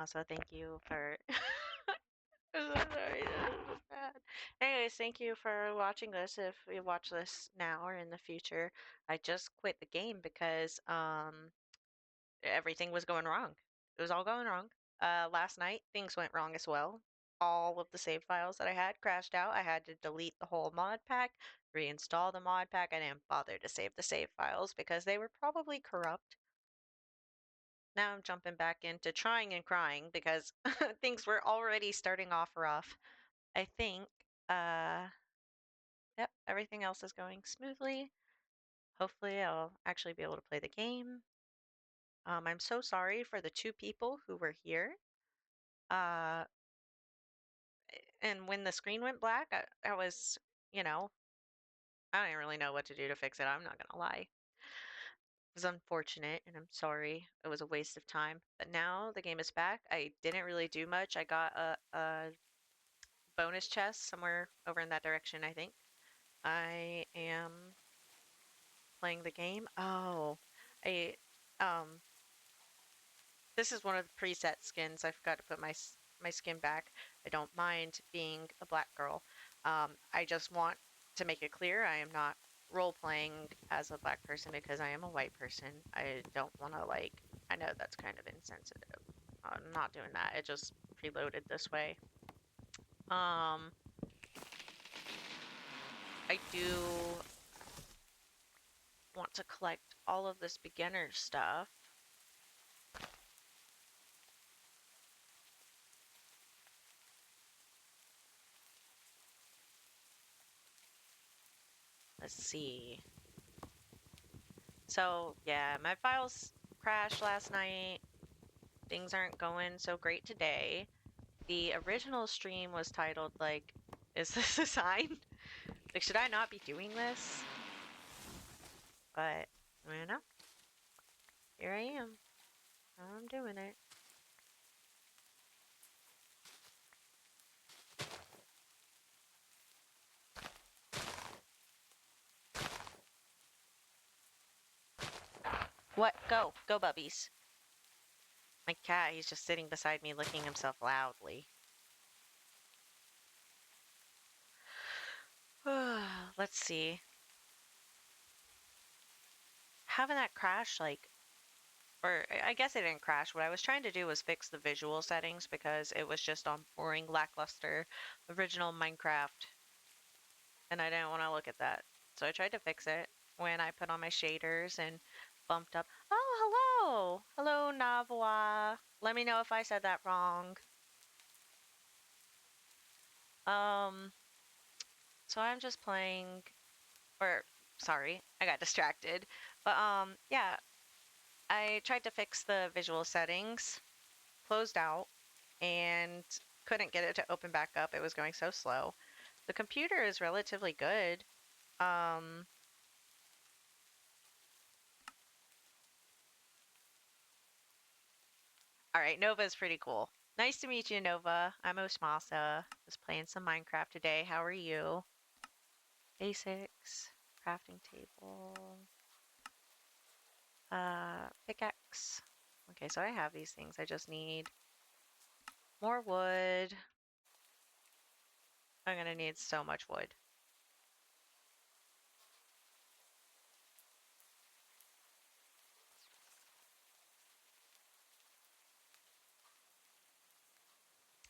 Also, thank you for. I'm so sorry, that was bad. Anyways, thank you for watching this. If you watch this now or in the future, I just quit the game because everything was going wrong. It was all going wrong. Last night things went wrong as well. All of the save files that I had crashed out. I had to delete the whole mod pack, reinstall the mod pack. I didn't bother to save the save files because they were probably corrupt. Now I'm jumping back into trying and crying because things were already starting off rough. I think, uh, yep, everything else is going smoothly. Hopefully, I'll actually be able to play the game. I'm so sorry for the two people who were here. Uh, and when the screen went black, I was, you know, I didn't really know what to do to fix it. I'm not gonna lie. It was unfortunate, and I'm sorry. It was a waste of time. But now the game is back. I didn't really do much. I got a bonus chest somewhere over in that direction, I think. I am playing the game. Oh, I um this is one of the preset skins. I forgot to put my skin back. I don't mind being a black girl. I just want to make it clear I am not role playing as a black person because I am a white person. I don't want to like. I know that's kind of insensitive. I'm not doing that. It just preloaded this way. Um, I do want to collect all of this beginner stuff. Let's see. So, yeah, my files crashed last night. Things aren't going so great today. The original stream was titled, like, is this a sign? Like, should I not be doing this? But, you know, here I am. I'm doing it. What? Go. Go, bubbies. My cat, he's just sitting beside me licking himself loudly. Let's see. Having that crash, like, or I guess it didn't crash. What I was trying to do was fix the visual settings because it was just on boring, lackluster, original Minecraft, and I didn't want to look at that. So I tried to fix it when I put on my shaders and bumped up. Oh, hello! Hello, Navwa. Let me know if I said that wrong. Um, so I'm just playing, or sorry, I got distracted. But yeah, I tried to fix the visual settings, closed out, and couldn't get it to open back up. It was going so slow. The computer is relatively good. Um, all right, Nova is pretty cool. Nice to meet you, Nova. I'm Osmasa. Just playing some Minecraft today. How are you? Basics, crafting table, pickaxe. Okay, so I have these things. I just need more wood. I'm gonna need so much wood.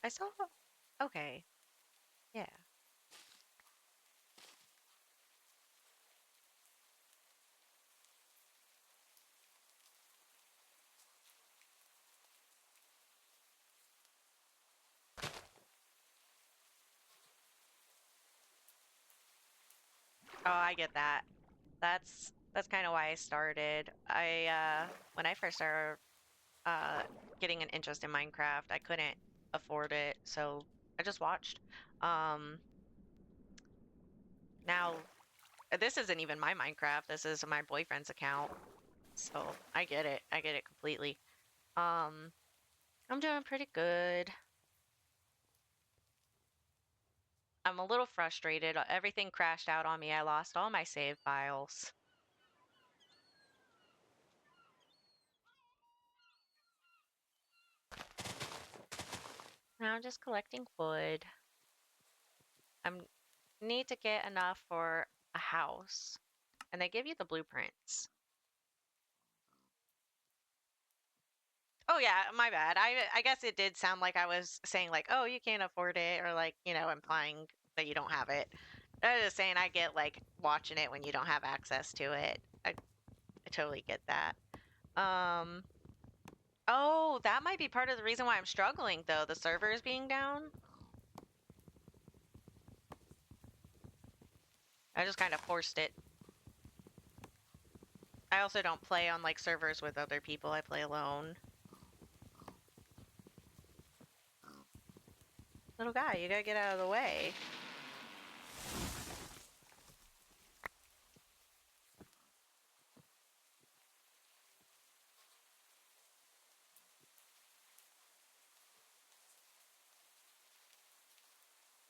I saw. Okay, yeah. Oh, I get that. That's kind of why I started. When I first started uh getting an interest in Minecraft, I couldn't afford it, so I just watched. Um Now this isn't even my Minecraft. This is my boyfriend's account. So, I get it. I get it completely. Um I'm doing pretty good. I'm a little frustrated. Everything crashed out on me. I lost all my save files. Now I'm just collecting wood. I need to get enough for a house. And they give you the blueprints. Oh yeah, my bad. I guess it did sound like I was saying like, oh, you can't afford it, or like, implying that you don't have it. I was just saying I get like watching it when you don't have access to it. I totally get that. Um, oh, that might be part of the reason why I'm struggling though, the servers being down. I just kind of forced it. I also don't play on like servers with other people. I play alone. Little guy, you gotta get out of the way.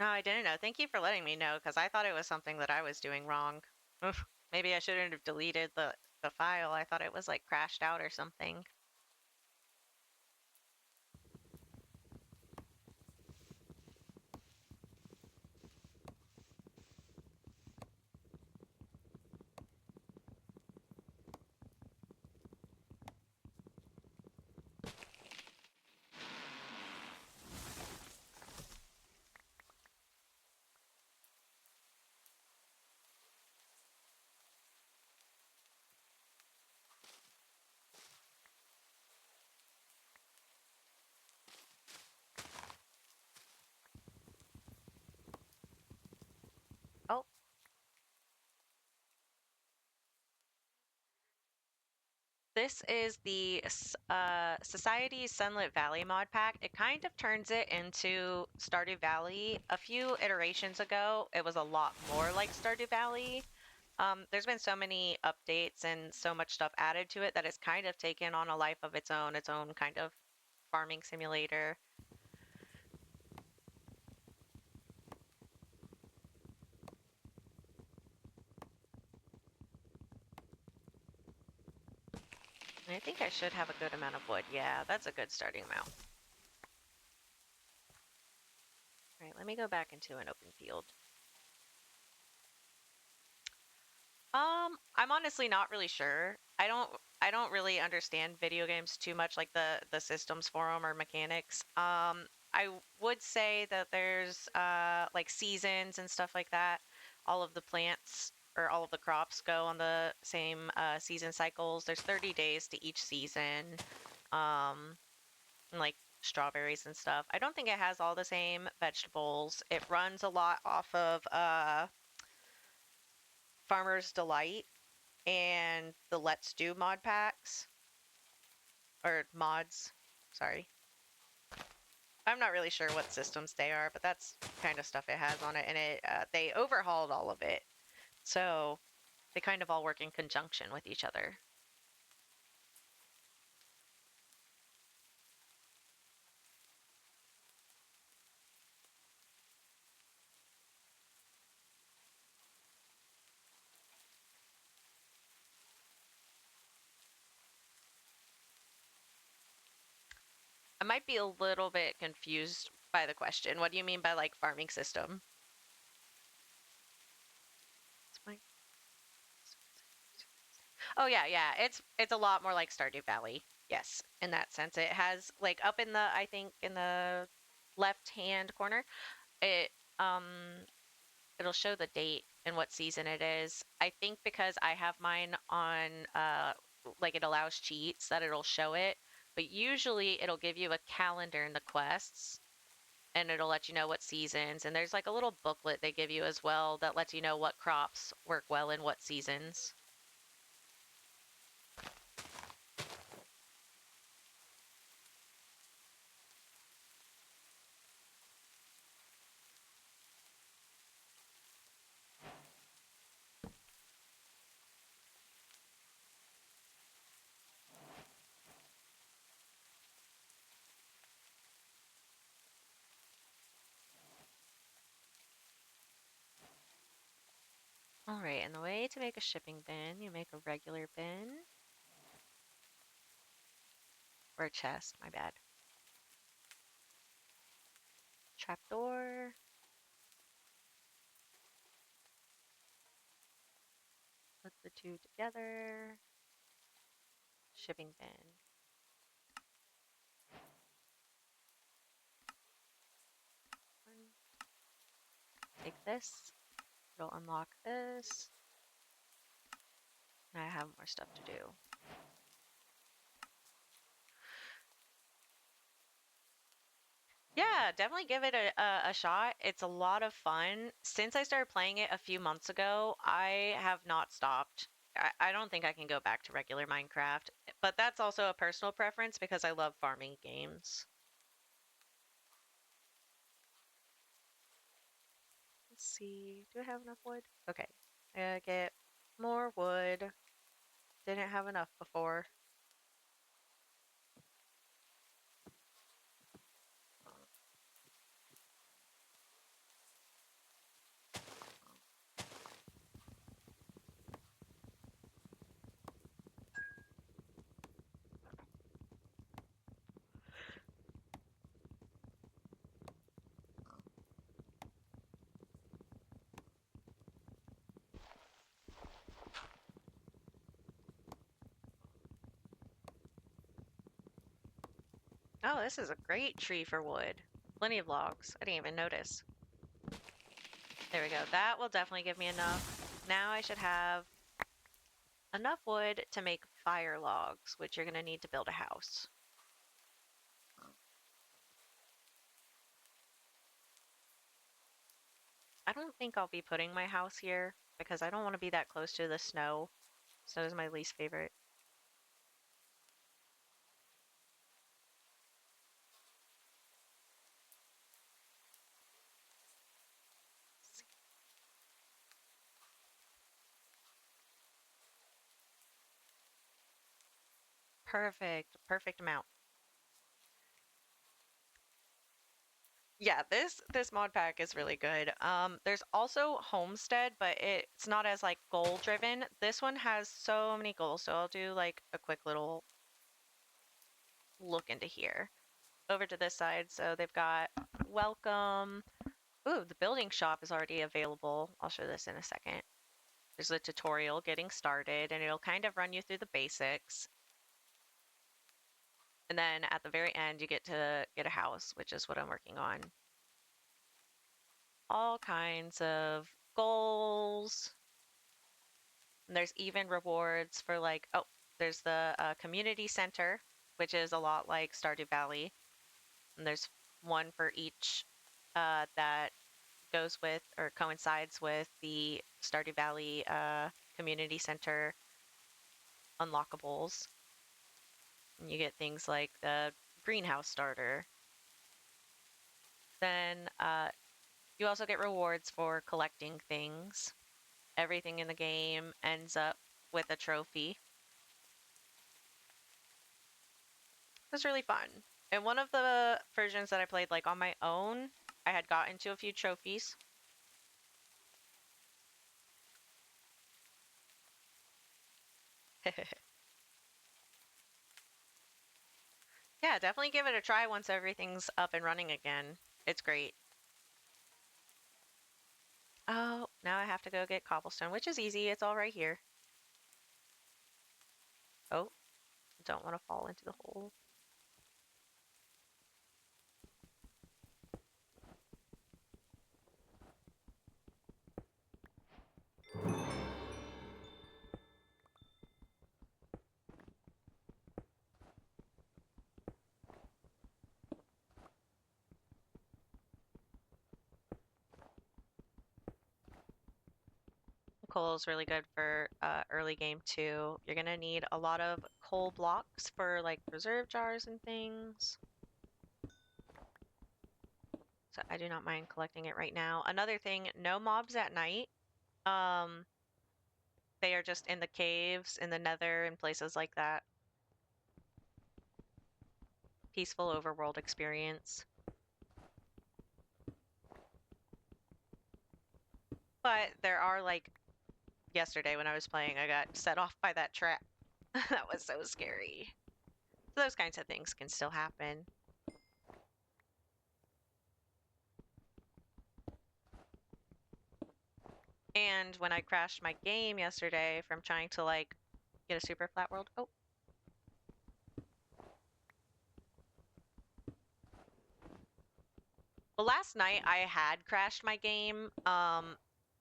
No, I didn't know. Thank you for letting me know, because I thought it was something that I was doing wrong. Oof, maybe I shouldn't have deleted the file. I thought it was like crashed out or something. Oh, this is the Society Sunlit Valley mod pack. It kind of turns it into Stardew Valley. A few iterations ago, it was a lot more like Stardew Valley. There's been so many updates and so much stuff added to it that it's kind of taken on a life of its own kind of farming simulator. I think I should have a good amount of wood. Yeah, that's a good starting amount. All right, let me go back into an open field. I'm honestly not really sure. I don't really understand video games too much, like the systems for them or mechanics. I would say that there's like seasons and stuff like that. All of the plants or all of the crops go on the same season cycles. There's 30 days to each season. Um, and like strawberries and stuff. I don't think it has all the same vegetables. It runs a lot off of Farmer's Delight and the Let's Do mod packs or mods. Sorry. I'm not really sure what systems they are, but that's kind of stuff it has on it, and they overhauled all of it, so they kind of all work in conjunction with each other. I might be a little bit confused by the question. What do you mean by like farming system? Oh yeah, yeah. It's a lot more like Stardew Valley. Yes, in that sense. It has like up in the I think in the left-hand corner, it um it'll show the date and what season it is. I think because I have mine on like it allows cheats that it'll show it, but usually it'll give you a calendar in the quests and it'll let you know what seasons, and there's like a little booklet they give you as well that lets you know what crops work well in what seasons. All right, and the way to make a shipping bin, you make a regular bin or a chest, my bad. Trapdoor. Put the two together. Shipping bin. Take this. It'll unlock this. And I have more stuff to do. Yeah, definitely give it a shot. It's a lot of fun. Since I started playing it a few months ago, I have not stopped. I don't think I can go back to regular Minecraft, but that's also a personal preference because I love farming games. Let's see, do I have enough wood? Okay, I gotta get more wood. Didn't have enough before. Oh, this is a great tree for wood. Plenty of logs. I didn't even notice. There we go. That will definitely give me enough. Now I should have enough wood to make fire logs, which you're going to need to build a house. I don't think I'll be putting my house here because I don't want to be that close to the snow. Snow is my least favorite. Perfect. Perfect amount. Yeah, this mod pack is really good. There's also Homestead, but it's not as like goal driven. This one has so many goals, so I'll do like a quick little look into here. Over to this side, so they've got welcome. Ooh, the building shop is already available. I'll show this in a second. There's a tutorial getting started, and it'll kind of run you through the basics. And then at the very end, you get to get a house, which is what I'm working on. All kinds of goals. And there's even rewards for like, oh, there's the community center, which is a lot like Stardew Valley. And there's one for each that goes with or coincides with the Stardew Valley community center unlockables. And you get things like the greenhouse starter. Then you also get rewards for collecting things. Everything in the game ends up with a trophy. It was really fun. And one of the versions that I played like on my own, I had gotten to a few trophies. Yeah, definitely give it a try once everything's up and running again. It's great. Oh, now I have to go get cobblestone, which is easy. It's all right here. Oh, don't want to fall into the hole. Coal is really good for early game too. You're gonna need a lot of coal blocks for like reserve jars and things. So I do not mind collecting it right now. Another thing, no mobs at night. Um, they are just in the caves, in the nether, and places like that. Peaceful overworld experience. But there are like yesterday when I was playing, I got set off by that trap. That was so scary. So those kinds of things can still happen. And when I crashed my game yesterday from trying to like get a super flat world. Oh. Well, last night I had crashed my game.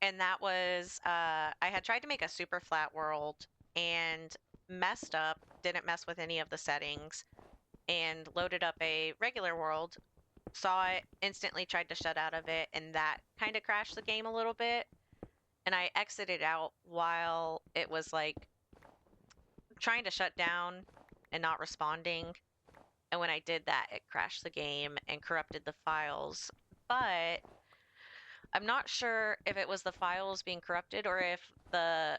And that was I had tried to make a super flat world and messed up, didn't mess with any of the settings, and loaded up a regular world, saw it, instantly tried to shut out of it, and that kind of crashed the game a little bit. And I exited out while it was like trying to shut down and not responding. And when I did that, it crashed the game and corrupted the files. But I'm not sure if it was the files being corrupted or if the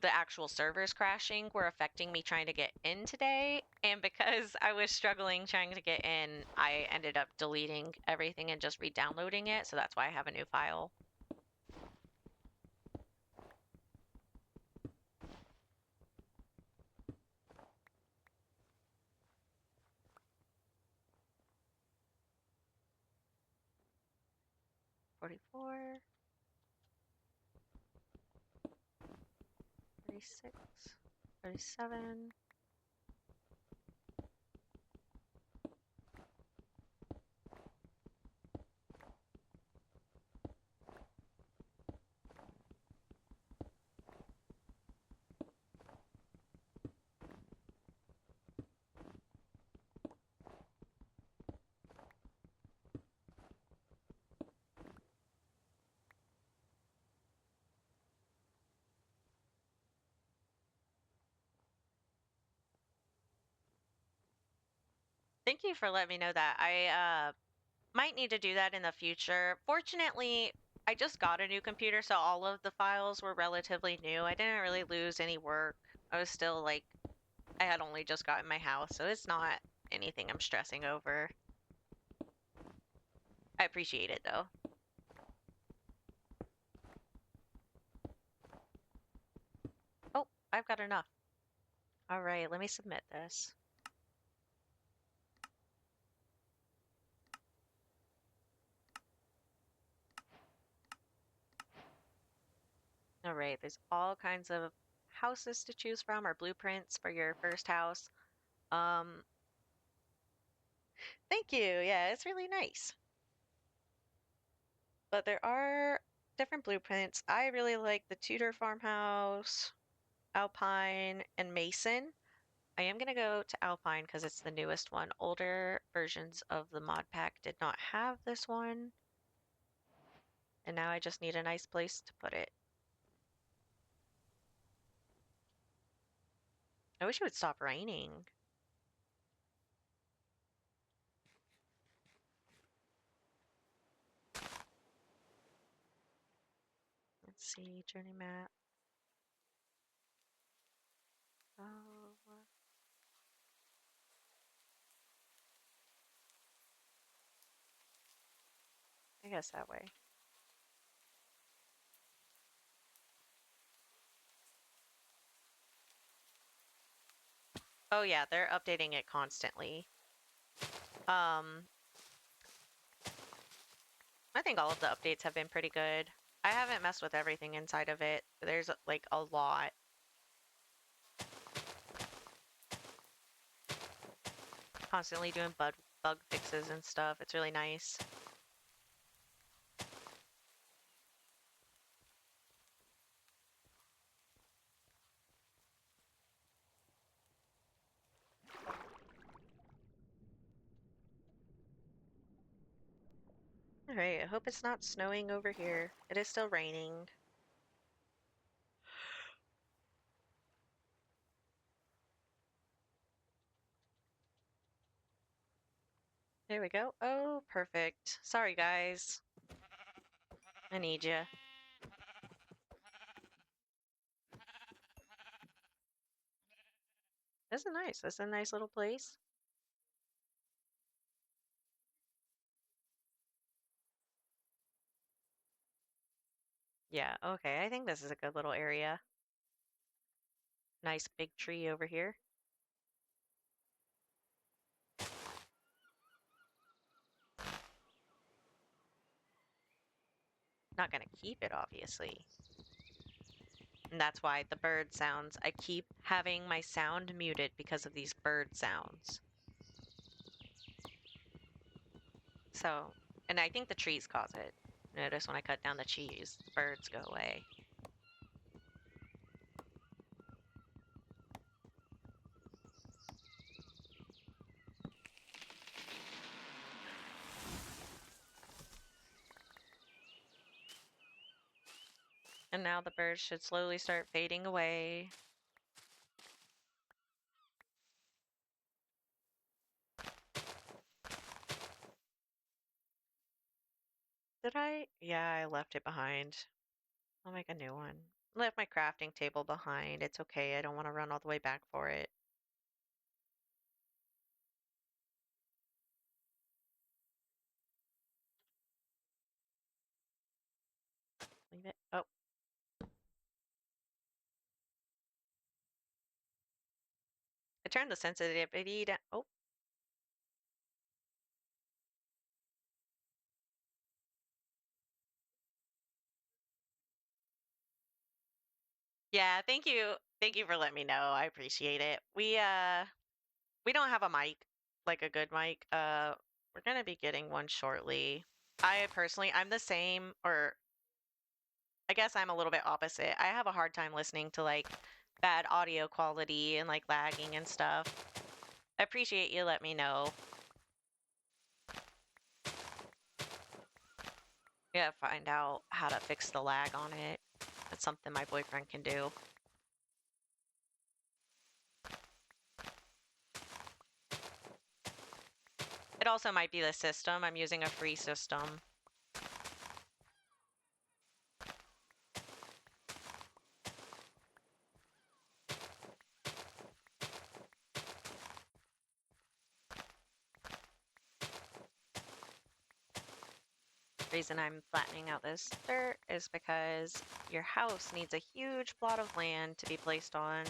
actual servers crashing were affecting me trying to get in today. And because I was struggling trying to get in, I ended up deleting everything and just re-downloading it. So that's why I have a new file. $44, $36, $37. Thank you for letting me know that. I might need to do that in the future. Fortunately, I just got a new computer, so all of the files were relatively new. I didn't really lose any work. I was still like, I had only just gotten my house, so it's not anything I'm stressing over. I appreciate it though. Oh, I've got enough. All right, let me submit this. All right, there's all kinds of houses to choose from or blueprints for your first house. Um, Thank you. Yeah, it's really nice. But there are different blueprints. I really like the Tudor farmhouse, Alpine, and Mason. I am going to go to Alpine because it's the newest one. Older versions of the mod pack did not have this one. And now I just need a nice place to put it. I wish it would stop raining. Let's see, journey map. Oh, I guess that way. Oh yeah, they're updating it constantly. Um, I think all of the updates have been pretty good. I haven't messed with everything inside of it. There's like a lot. Constantly doing bug fixes and stuff. It's really nice. All right, I hope it's not snowing over here. It is still raining. There we go. Oh, perfect. Sorry, guys. I need you. This is nice. This is a nice little place. Yeah, okay. I think this is a good little area. Nice big tree over here. Not gonna keep it, obviously. And that's why the bird sounds, I keep having my sound muted because of these bird sounds. So, and I think the trees cause it. Notice when I cut down the trees, birds go away. And now the birds should slowly start fading away. Did I? Yeah, I left it behind. I'll make a new one. Left my crafting table behind. It's okay. I don't want to run all the way back for it. Leave it. Oh. I turned the sensitivity down. Oh. Yeah, thank you. Thank you for letting me know. I appreciate it. We don't have a mic, like a good mic. We're gonna be getting one shortly. I'm the same, or I guess I'm a little bit opposite. I have a hard time listening to like bad audio quality and like lagging and stuff. I appreciate you let me know. Yeah, find out how to fix the lag on it. That's something my boyfriend can do. It also might be the system. I'm using a free system. Reason I'm flattening out this dirt is because your house needs a huge plot of land to be placed on.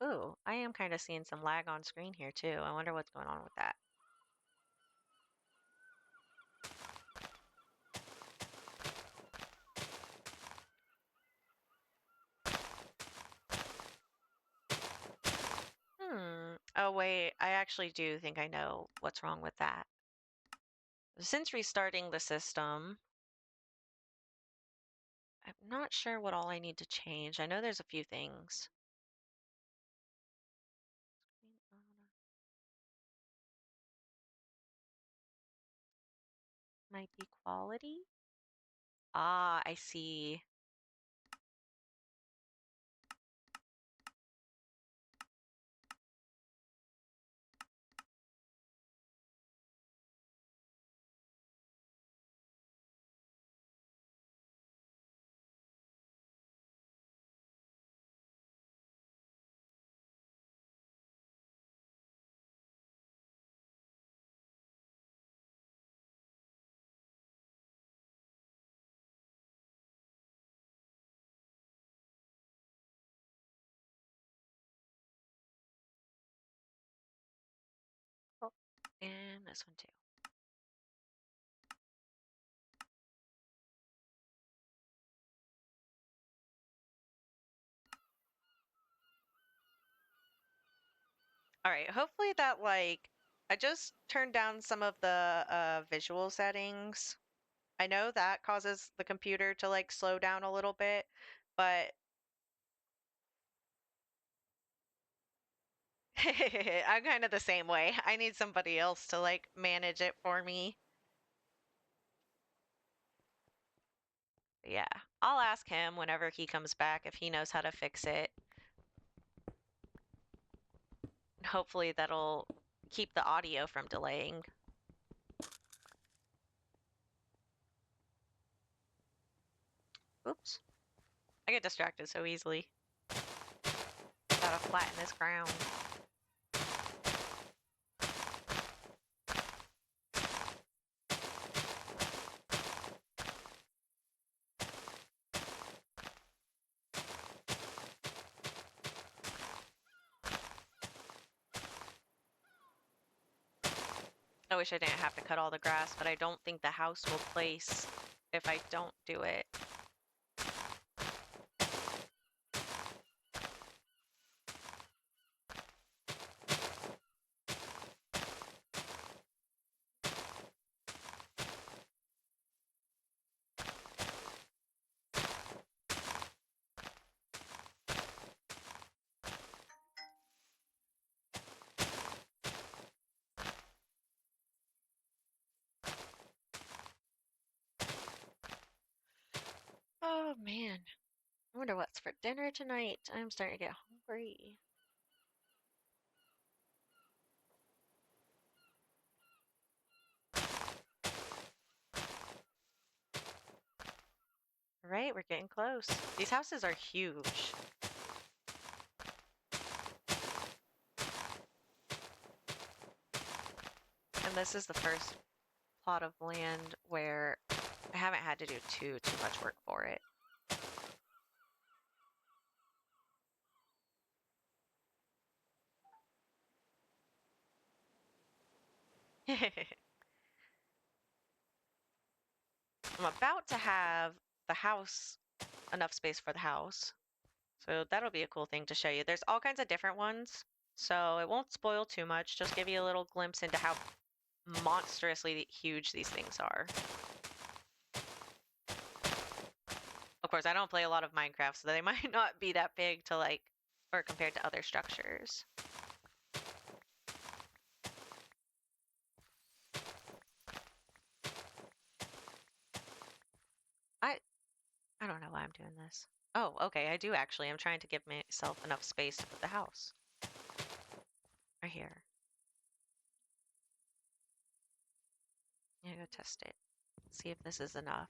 Ooh, I am kind of seeing some lag on screen here too. I wonder what's going on with that. Oh wait, I actually do think I know what's wrong with that. Since restarting the system, I'm not sure what all I need to change. I know there's a few things. Might be quality. Ah, I see. Oh, and this one too. All right, hopefully that like I just turned down some of the visual settings. I know that causes the computer to like slow down a little bit, but I'm kind of the same way. I need somebody else to like manage it for me. Yeah, I'll ask him whenever he comes back if he knows how to fix it. Hopefully that'll keep the audio from delaying. Oops. I get distracted so easily. Gotta flatten this ground. I wish I didn't have to cut all the grass, but I don't think the house will place if I don't do it. Oh man. I wonder what's for dinner tonight. I'm starting to get hungry. Right, we're getting close. These houses are huge. And this is the first plot of land where I haven't had to do too much work for it. I'm about to have the house, enough space for the house. So that'll be a cool thing to show you. There's all kinds of different ones, so it won't spoil too much. Just give you a little glimpse into how monstrously huge these things are. Of course, I don't play a lot of Minecraft, so they might not be that big to like, or compared to other structures. I I don't know why I'm doing this. Oh, okay, I do actually. I'm trying to give myself enough space to put the house. Right here. I'm gonna go test it. See if this is enough.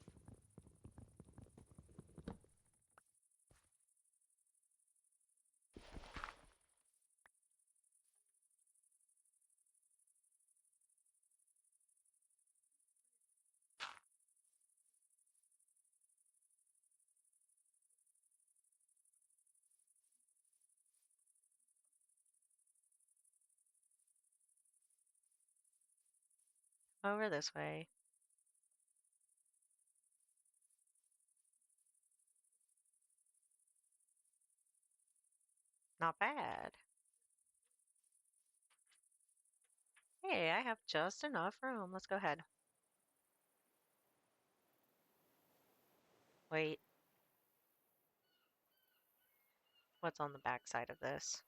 Over this way. Not bad. Hey, I have just enough room. Let's go ahead. Wait, what's on the back side of this?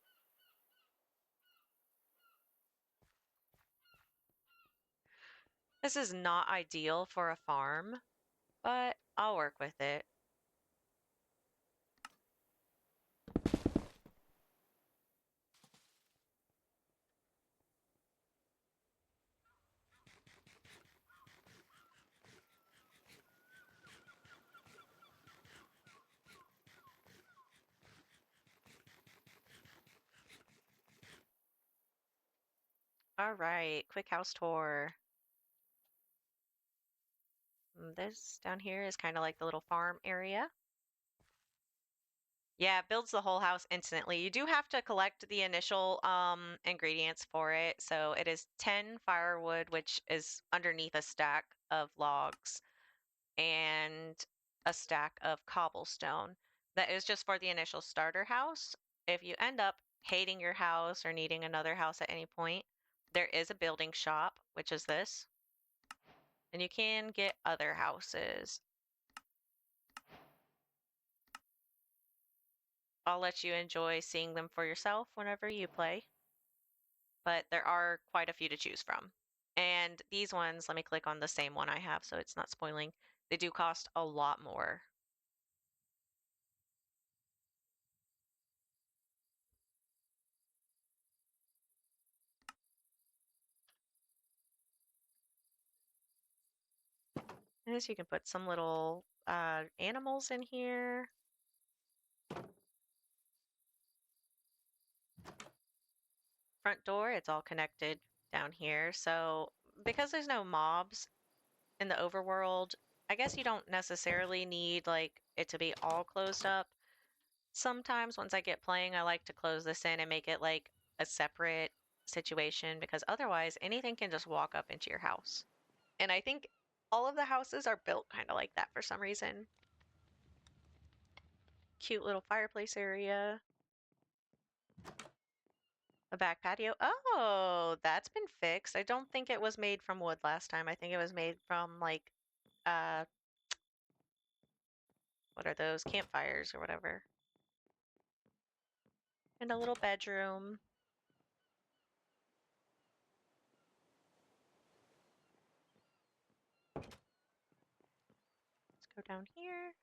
This is not ideal for a farm, but I'll work with it. All right, quick house tour. This down here is kind of like the little farm area. Yeah, it builds the whole house instantly. You do have to collect the initial ingredients for it. So it is 10 firewood, which is underneath a stack of logs, and a stack of cobblestone. That is just for the initial starter house. If you end up hating your house or needing another house at any point, there is a building shop, which is this. And you can get other houses. I'll let you enjoy seeing them for yourself whenever you play, but there are quite a few to choose from. And these ones, let me click on the same one I have so it's not spoiling. They do cost a lot more. And this you can put some little animals in here. Front door, it's all connected down here. So because there's no mobs in the overworld, I guess you don't necessarily need like it to be all closed up. Sometimes once I get playing, I like to close this in and make it like a separate situation because otherwise anything can just walk up into your house. And I think all of the houses are built kind of like that for some reason. Cute little fireplace area, a back patio. Oh, that's been fixed. I don't think it was made from wood last time. I think it was made from like uh what are those? Campfires or whatever. And a little bedroom. Let's go down here.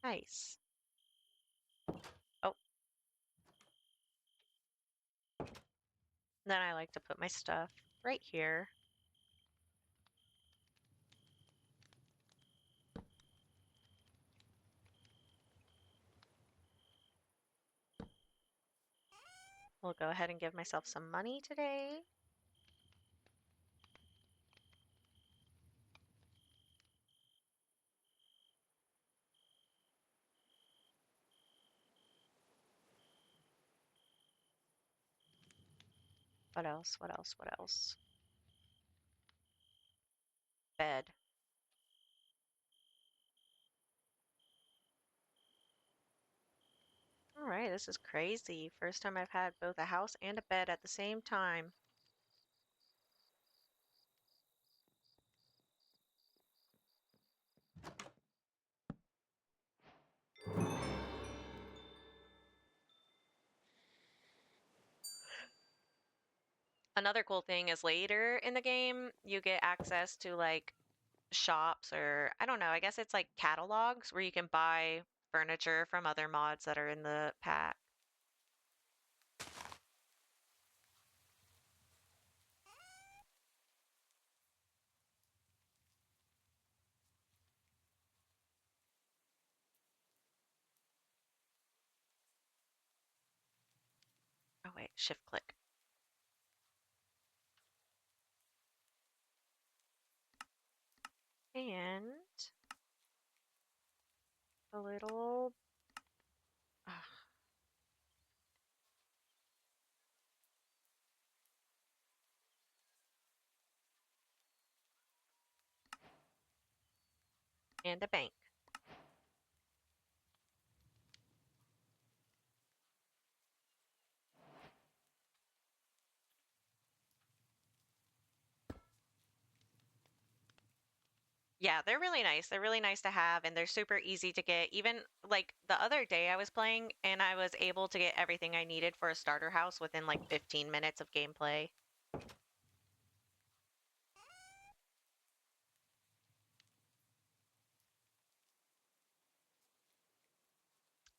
Nice. Oh, then I like to put my stuff right here. We'll go ahead and give myself some money today. What else? What else? What else? Bed. All right, this is crazy. First time I've had both a house and a bed at the same time. Another cool thing is later in the game, you get access to like shops or I don't know, I guess it's like catalogs where you can buy furniture from other mods that are in the pack. Oh wait, shift click. And a little and a bank. Yeah, they're really nice. They're really nice to have and they're super easy to get. Even like the other day I was playing and I was able to get everything I needed for a starter house within like 15 minutes of gameplay.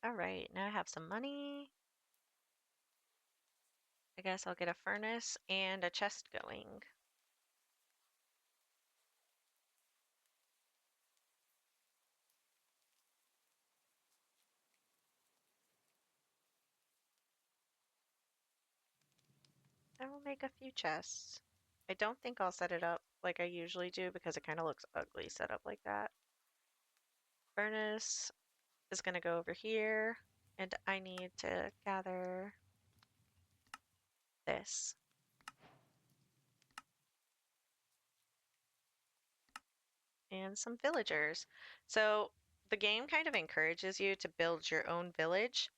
All right, now I have some money. I guess I'll get a furnace and a chest going. I will make a few chests. I don't think I'll set it up like I usually do because it kind of looks ugly set up like that. Furnace is going to go over here, and I need to gather this. And some villagers. So the game kind of encourages you to build your own village.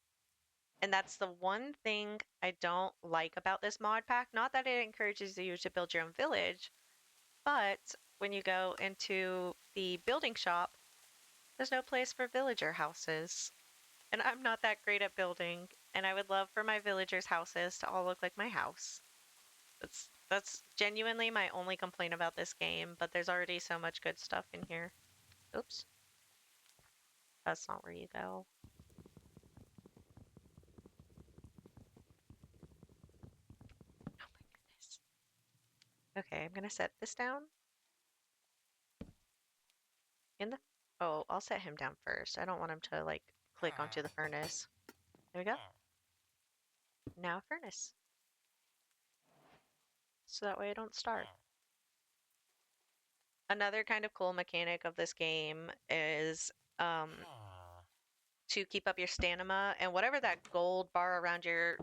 And that's the one thing I don't like about this mod pack. Not that it encourages you to build your own village, but when you go into the building shop, there's no place for villager houses. And I'm not that great at building, and I would love for my villagers' houses to all look like my house. That's genuinely my only complaint about this game, but there's already so much good stuff in here. Oops, that's not where you go. Oh my goodness. Okay, I'm gonna set this down in the. Oh, I'll set him down first. I don't want him to like click onto the furnace. There we go. Now furnace. So that way I don't start. Another kind of cool mechanic of this game is to keep up your stamina and whatever that gold bar around your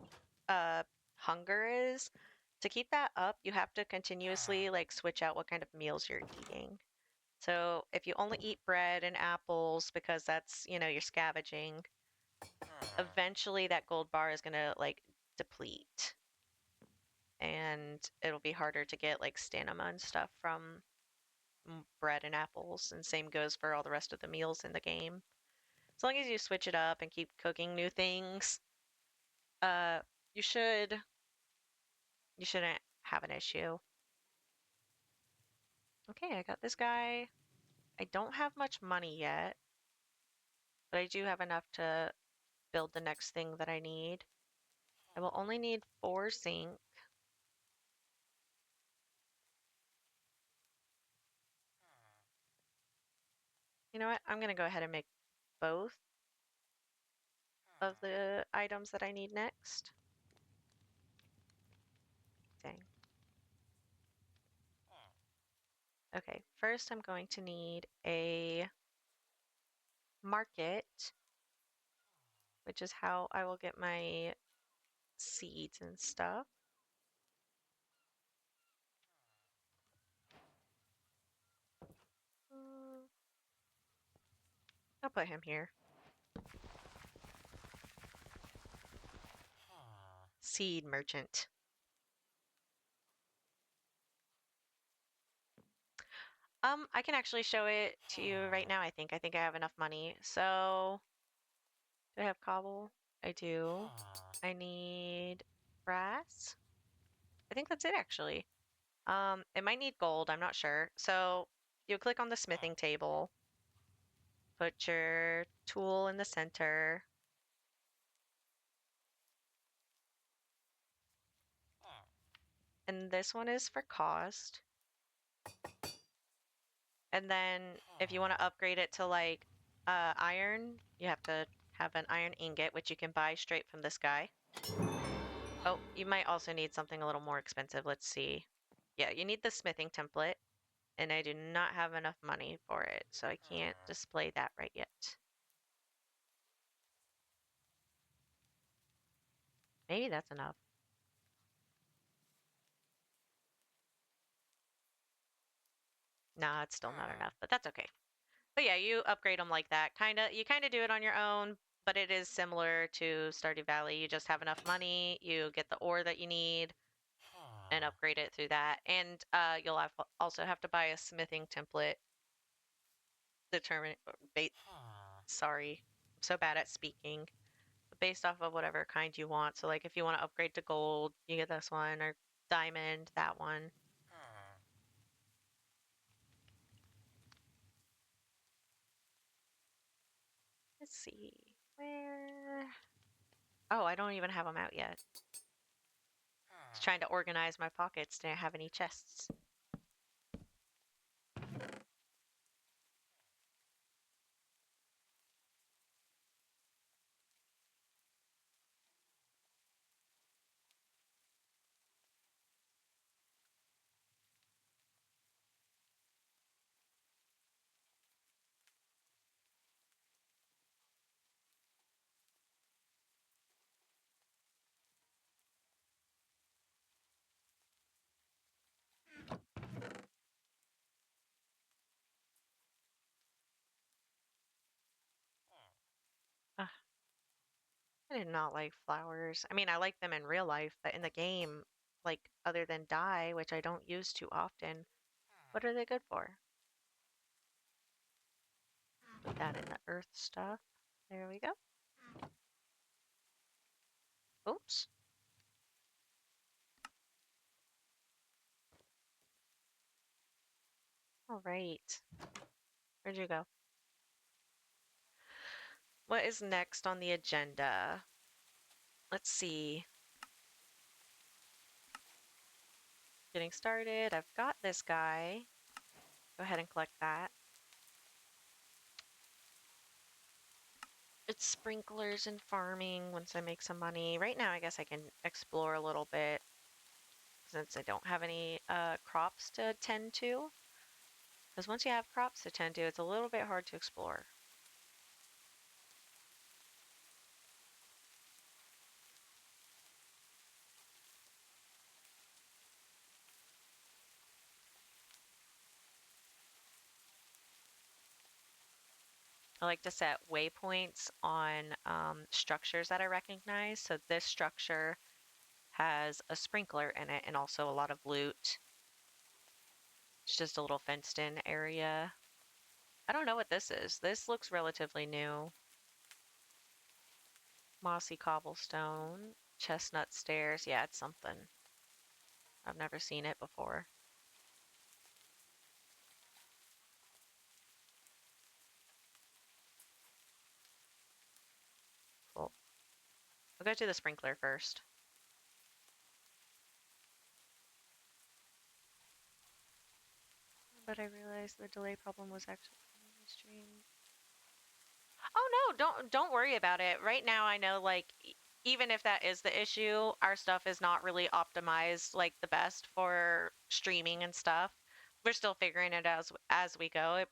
uh hunger is, to keep that up, you have to continuously like switch out what kind of meals you're eating. So if you only eat bread and apples because that's, you're scavenging, eventually that gold bar is gonna like deplete and it'll be harder to get like stamina and stuff from bread and apples. And same goes for all the rest of the meals in the game. As long as you switch it up and keep cooking new things, uh, you should you shouldn't have an issue. Okay, I got this guy. I don't have much money yet, but I do have enough to build the next thing that I need. I will only need 4 zinc. You know what? I'm gonna go ahead and make both of the items that I need next. Dang. Okay, first I'm going to need a market, which is how I will get my seeds and stuff. Mm, I'll put him here. Seed merchant. I can actually show it to you right now, I think. I think I have enough money. So, do I have cobble? I do. I need brass. I think that's it actually. It might need gold, I'm not sure. So, you click on the smithing table, put your tool in the center, and this one is for cost. And then if you want to upgrade it to like iron, you have to have an iron ingot, which you can buy straight from this guy. Oh, you might also need something a little more expensive. Let's see. Yeah, you need the smithing template, and I do not have enough money for it, so I can't display that right yet. Maybe that's enough. Nah, it's still not enough, but that's okay. But yeah, you upgrade them like that. You kind of do it on your own, but it is similar to Stardew Valley. You just have enough money, you get the ore that you need, and upgrade it through that. And you'll also have to buy a smithing template. Determine, sorry, I'm so bad at speaking. Based off of whatever kind you want. So like if you want to upgrade to gold, you get this one, or diamond, that one. Let's see. Where? Oh, I don't even have them out yet. I was trying to organize my pockets. Didn't have any chests. Ugh, I did not like flowers. I mean, I like them in real life, but in the game, like other than dye, which I don't use too often, what are they good for? Put that in the earth stuff. There we go. Oops. All right. Where'd you go? What is next on the agenda? Let's see. Getting started. I've got this guy. Go ahead and collect that. It's sprinklers and farming once I make some money. Right now, I guess I can explore a little bit since I don't have any crops to tend to. Because once you have crops to tend to, it's a little bit hard to explore. I like to set waypoints on structures that I recognize. So this structure has a sprinkler in it and also a lot of loot. It's just a little fenced in area. I don't know what this is. This looks relatively new. Mossy cobblestone, chestnut stairs. Yeah, it's something. I've never seen it before. Cool. We'll go to the sprinkler first. But I realized the delay problem was actually the stream. Oh no, don't worry about it. Right now I know like even if that is the issue, our stuff is not really optimized like the best for streaming and stuff. We're still figuring it out as we go.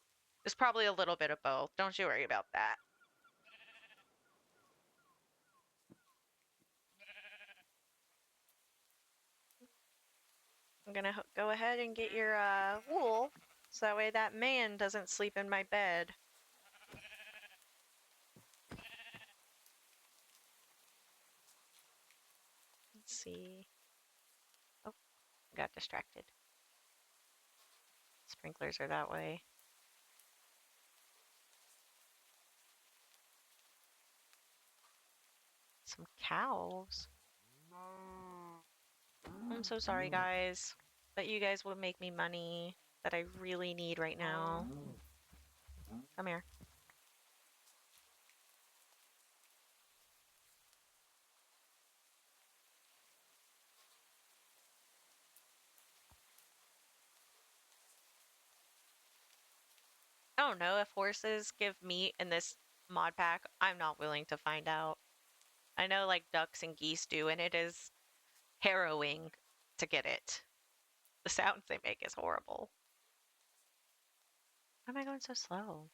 It's probably a little bit of both. Don't you worry about that. I'm gonna go ahead and get your wool so that way that man doesn't sleep in my bed. Let's see. Oh, got distracted. Sprinklers are that way. Some cows. I'm so sorry, guys, but you guys will make me money that I really need right now. Come here. I don't know if horses give meat in this mod pack. I'm not willing to find out. I know like ducks and geese do, and it is harrowing to get it. The sounds they make is horrible. Why am I going so slow?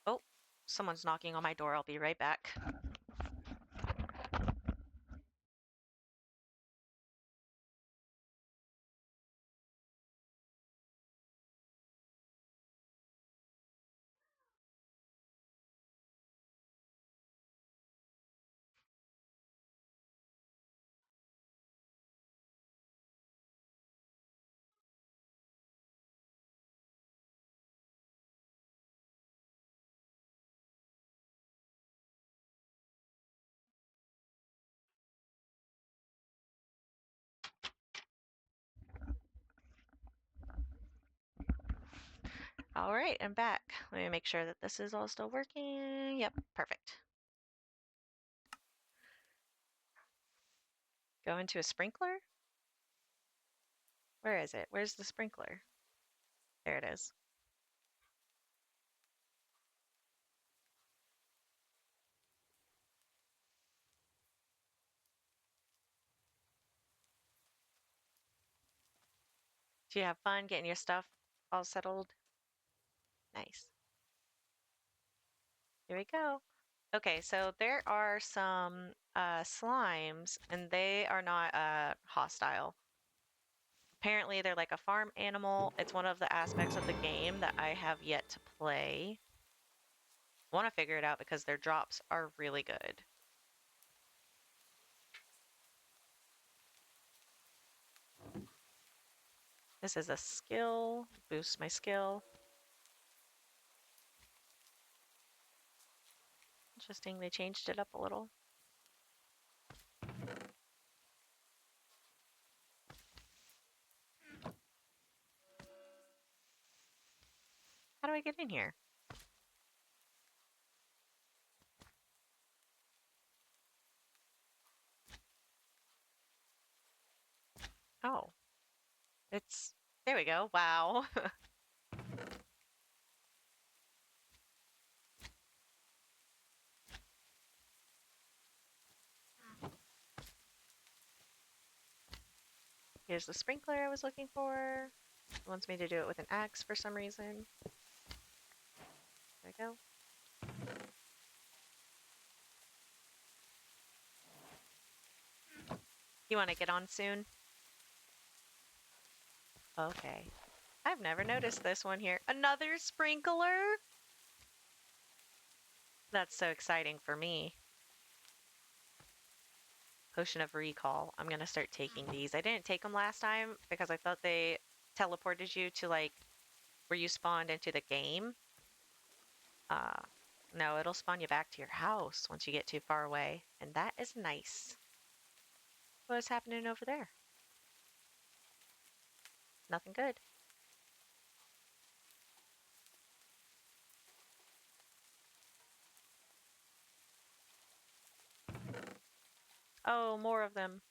Oh, someone's knocking on my door. I'll be right back. All right, I'm back. Let me make sure that this is all still working. Yep, perfect. Go into a sprinkler? Where is it? Where's the sprinkler? There it is. Do you have fun getting your stuff all settled? Nice. Here we go. Okay, so there are some slimes, and they are not hostile. Apparently, they're like a farm animal. It's one of the aspects of the game that I have yet to play. I want to figure it out because their drops are really good. This is a skill, boosts my skill. Interesting, they changed it up a little. How do I get in here? Oh, it's, there we go. Wow. Here's the sprinkler I was looking for. It wants me to do it with an axe for some reason. There we go. You want to get on soon? Okay. I've never noticed this one here. Another sprinkler? That's so exciting for me. Potion of Recall. I'm gonna start taking these. I didn't take them last time because I thought they teleported you to like where you spawned into the game. Uh, no, it'll spawn you back to your house once you get too far away, and that is nice. What is happening over there? Nothing good. Oh, more of them.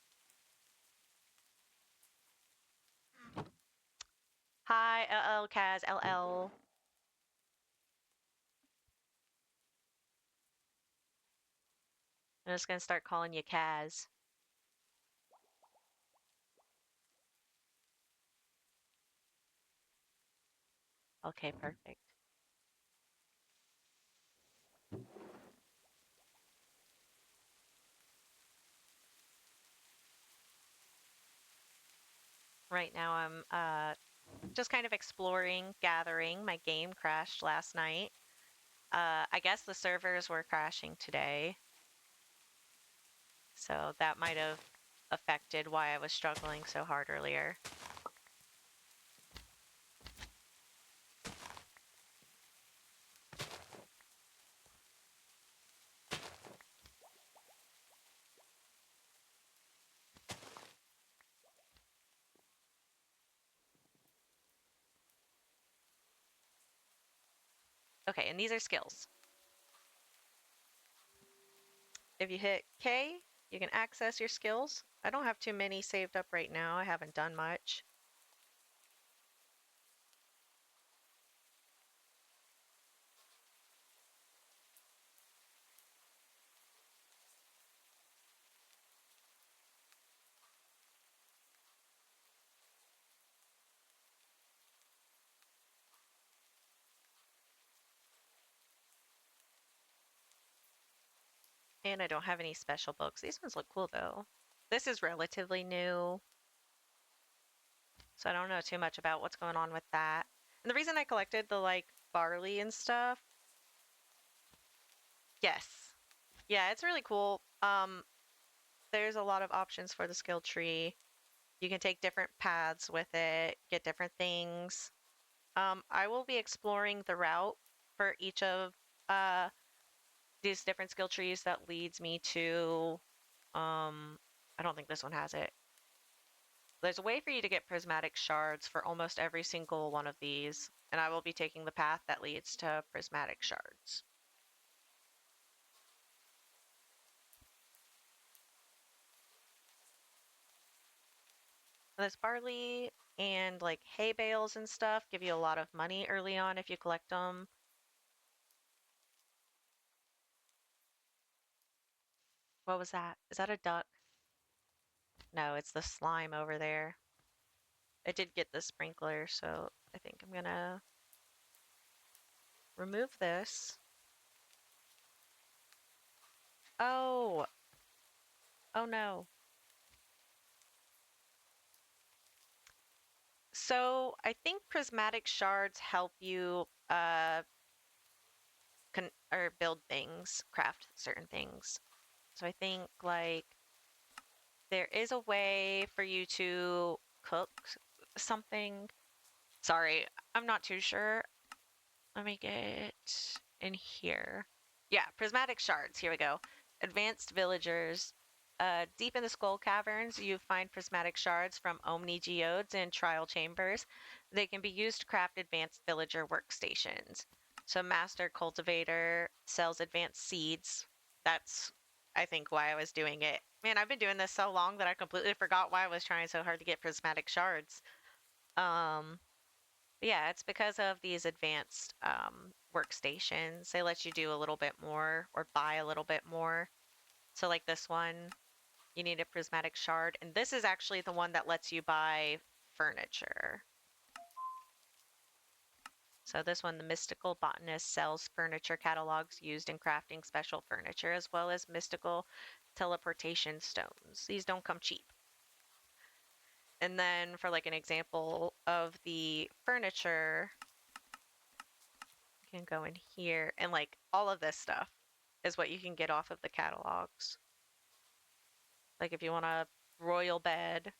Hi, LL Kaz, LL. I'm just gonna start calling you Kaz. Okay, perfect. Right now I'm just kind of exploring, gathering. My game crashed last night. I guess the servers were crashing today, so that might have affected why I was struggling so hard earlier. Okay, and these are skills. If you hit K, you can access your skills. I don't have too many saved up right now. I haven't done much. And I don't have any special books. These ones look cool though. This is relatively new, so I don't know too much about what's going on with that. And the reason I collected the like barley and stuff, yes. Yeah, it's really cool. There's a lot of options for the skill tree. You can take different paths with it, get different things. I will be exploring the route for each of uh these different skill trees that leads me to I don't think this one has it. There's a way for you to get prismatic shards for almost every single one of these, and I will be taking the path that leads to prismatic shards. This barley and like hay bales and stuff give you a lot of money early on if you collect them. What was that? Is that a duck? No, it's the slime over there. I did get the sprinkler, so I think I'm gonna remove this. Oh, oh no. So I think prismatic shards help you or build things, craft certain things. So I think like there is a way for you to cook something. Sorry, I'm not too sure. Let me get in here. Yeah, prismatic shards. Here we go. Advanced villagers. Deep in the skull caverns, you find prismatic shards from Omni geodes and trial chambers. They can be used to craft advanced villager workstations. So, Master Cultivator sells advanced seeds. That's, I think, why I was doing it. Man, I've been doing this so long that I completely forgot why I was trying so hard to get prismatic shards. Um, yeah, it's because of these advanced workstations. They let you do a little bit more or buy a little bit more. So, like this one, you need a prismatic shard. And this is actually the one that lets you buy furniture. So, this one, the Mystical Botanist sells furniture catalogs used in crafting special furniture, as well as mystical teleportation stones. These don't come cheap. And then for like an example of the furniture, you can go in here and like all of this stuff is what you can get off of the catalogs. Like if you want a royal bed.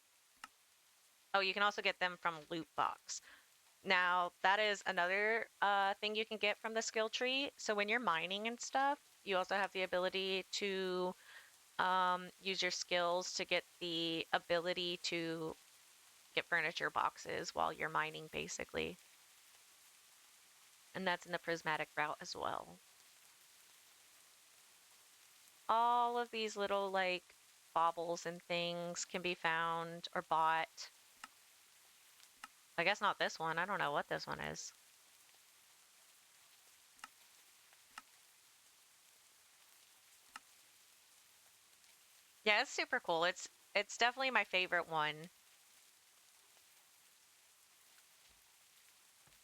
Oh, you can also get them from loot box. Now, that is another thing you can get from the skill tree. So when you're mining and stuff, you also have the ability to use your skills to get the ability to get furniture boxes while you're mining, basically. And that's in the prismatic route as well. All of these little like baubles and things can be found or bought. I guess not this one. I don't know what this one is. Yeah, it's super cool. It's definitely my favorite one.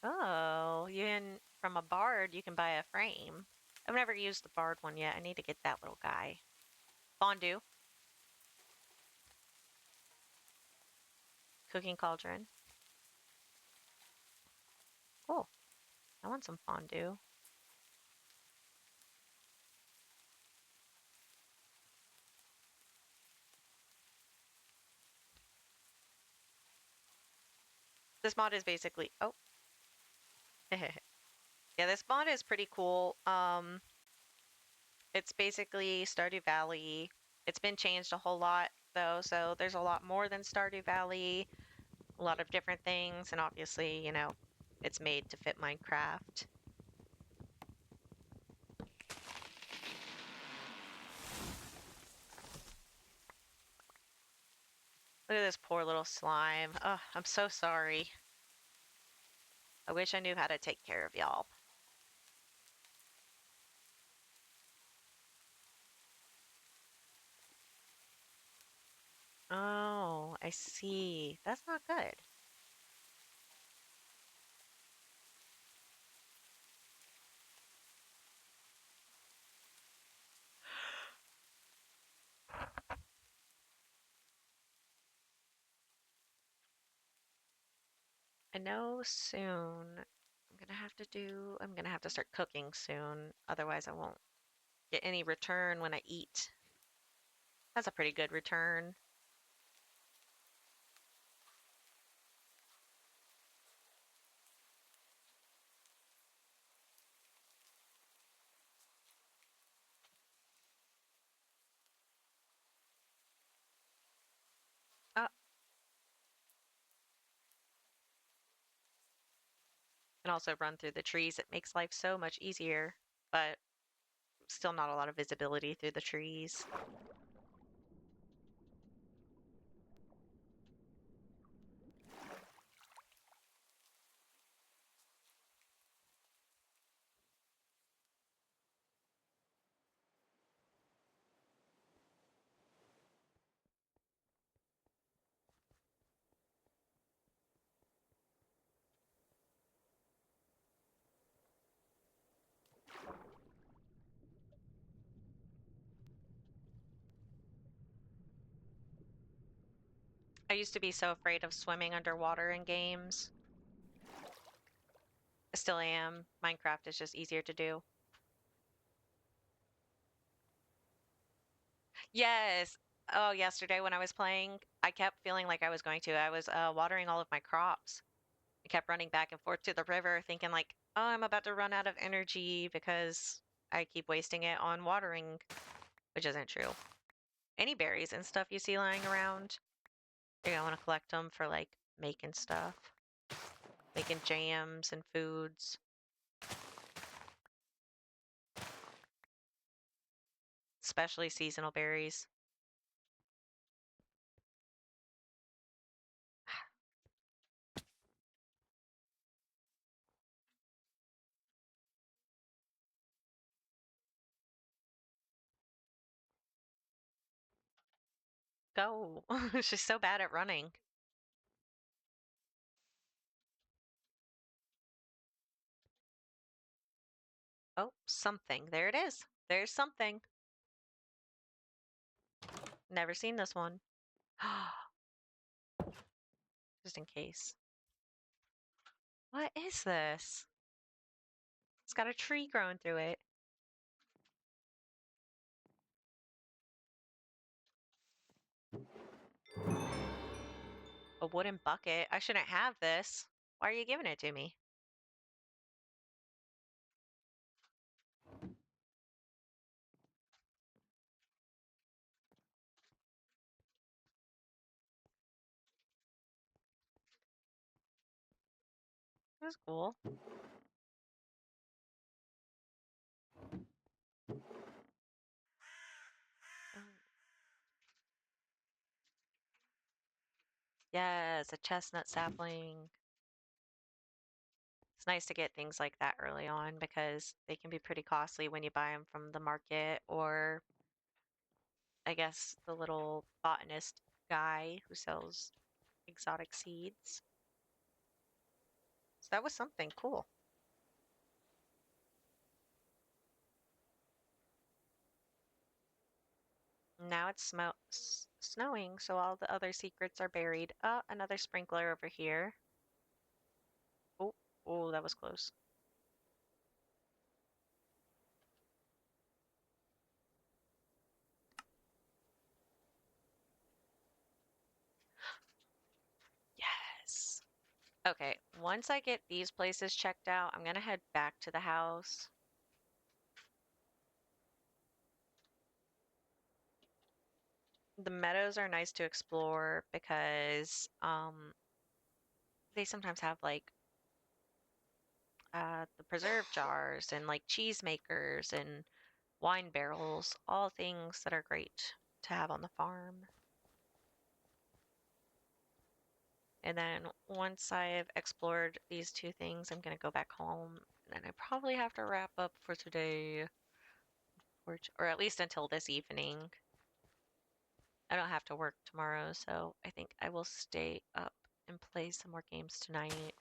Oh, you can from a bard you can buy a frame. I've never used the bard one yet. I need to get that little guy. Fondue, cooking cauldron. Cool. I want some fondue. This mod is basically oh. Yeah, this mod is pretty cool. It's basically Stardew Valley. It's been changed a whole lot though, so there's a lot more than Stardew Valley, a lot of different things, and obviously, it's made to fit Minecraft. Look at this poor little slime. Oh, I'm so sorry. I wish I knew how to take care of y'all. Oh, I see. That's not good. I know soon I'm gonna have to start cooking soon. Otherwise, I won't get any return when I eat. That's a pretty good return. Oh, and also run through the trees. It makes life so much easier, but still not a lot of visibility through the trees. I used to be so afraid of swimming underwater in games. I still am. Minecraft is just easier to do. Yes. Oh, yesterday when I was playing, I kept feeling like I was going to. I was watering all of my crops. I kept running back and forth to the river, thinking like, oh, I'm about to run out of energy because I keep wasting it on watering, which isn't true. Any berries and stuff you see lying around, I want to collect them for like making stuff, making jams and foods, especially seasonal berries. Go. She's so bad at running. Oh, something. There it is. There's something. Never seen this one. just in case. What is this? It's got a tree growing through it. A wooden bucket. I shouldn't have this. Why are you giving it to me? That's cool. Oh, yes, a chestnut sapling. It's nice to get things like that early on because they can be pretty costly when you buy them from the market or I guess the little botanist guy who sells exotic seeds. So that was something cool. Now it's snowing, so all the other secrets are buried. Another sprinkler over here. Oh, oh, that was close. Yes. Okay, once I get these places checked out, I'm gonna head back to the house. The meadows are nice to explore because they sometimes have like the preserve jars and like cheese makers and wine barrels, all things that are great to have on the farm. And then once I've explored these two things, I'm gonna go back home and I probably have to wrap up for today, or at least until this evening. I don't have to work tomorrow, so I think I will stay up and play some more games tonight.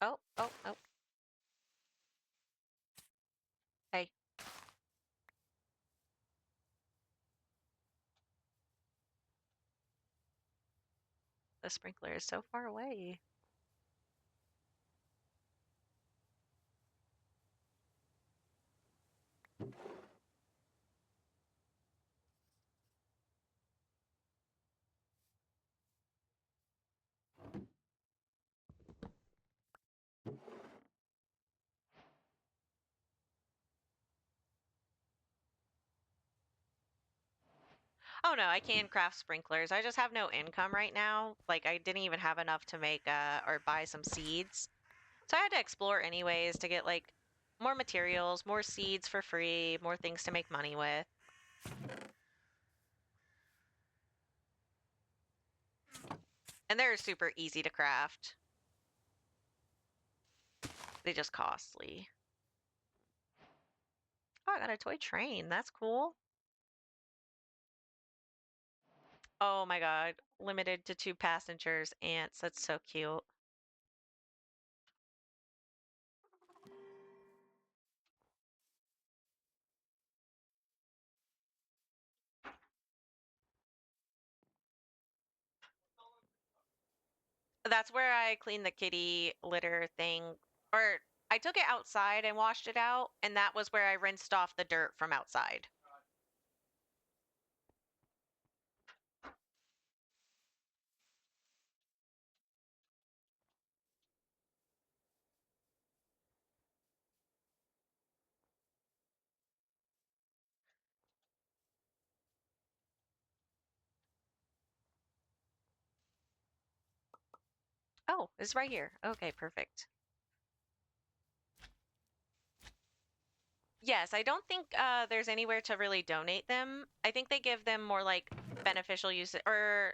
Oh, oh, oh. Hey, the sprinkler is so far away. Oh no, I can craft sprinklers. I just have no income right now. Like I didn't even have enough to make or buy some seeds. So I had to explore anyways to get like more materials, more seeds for free, more things to make money with. And they're super easy to craft. They just costly. Oh, I got a toy train. That's cool. Oh my God. Limited to 2 passengers. Ants. That's so cute. That's where I cleaned the kitty litter thing. Or I took it outside and washed it out, and that was where I rinsed off the dirt from outside. Oh, it's right here. Okay, perfect. Yes, I don't think there's anywhere to really donate them. I think they give them more like beneficial use, or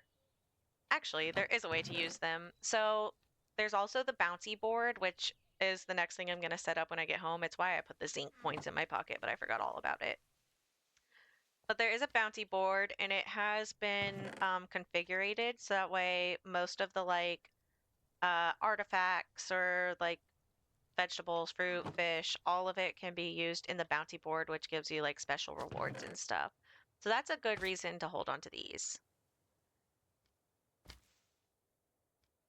actually, there is a way to use them. So there's also the bouncy board, which is the next thing I'm going to set up when I get home. It's why I put the zinc points in my pocket, but I forgot all about it. But there is a bounty board, and it has been configured so that way most of the like artifacts or like vegetables, fruit, fish, all of it can be used in the bounty board, which gives you like special rewards and stuff. So that's a good reason to hold on to these.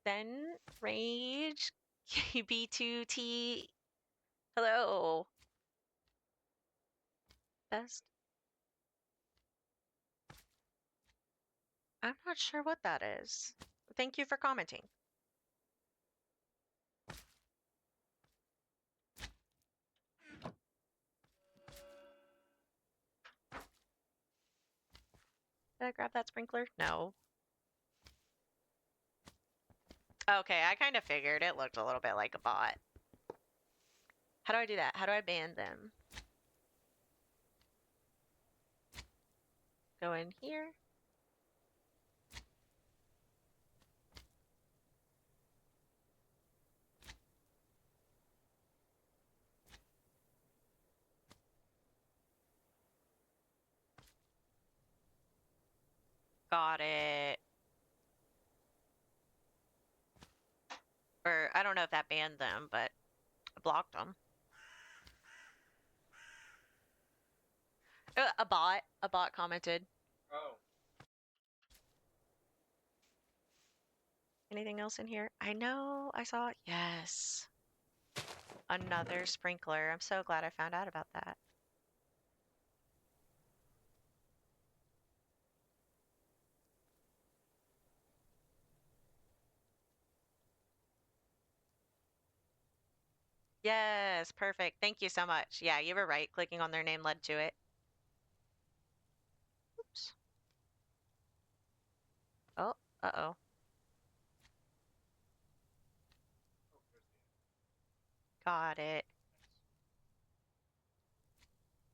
Then Rage KB2T. Hello. Best. I'm not sure what that is. Thank you for commenting. Did I grab that sprinkler? No. Okay, I kind of figured it looked a little bit like a bot. How do I do that? How do I ban them? Go in here. Got it. Or I don't know if that banned them, but I blocked them. A bot. A bot commented. Oh. Anything else in here? I know. I saw it. Yes. Another sprinkler. I'm so glad I found out about that. Yes, perfect. Thank you so much. Yeah, you were right. Clicking on their name led to it. Oops. Oh, uh-oh. Got it.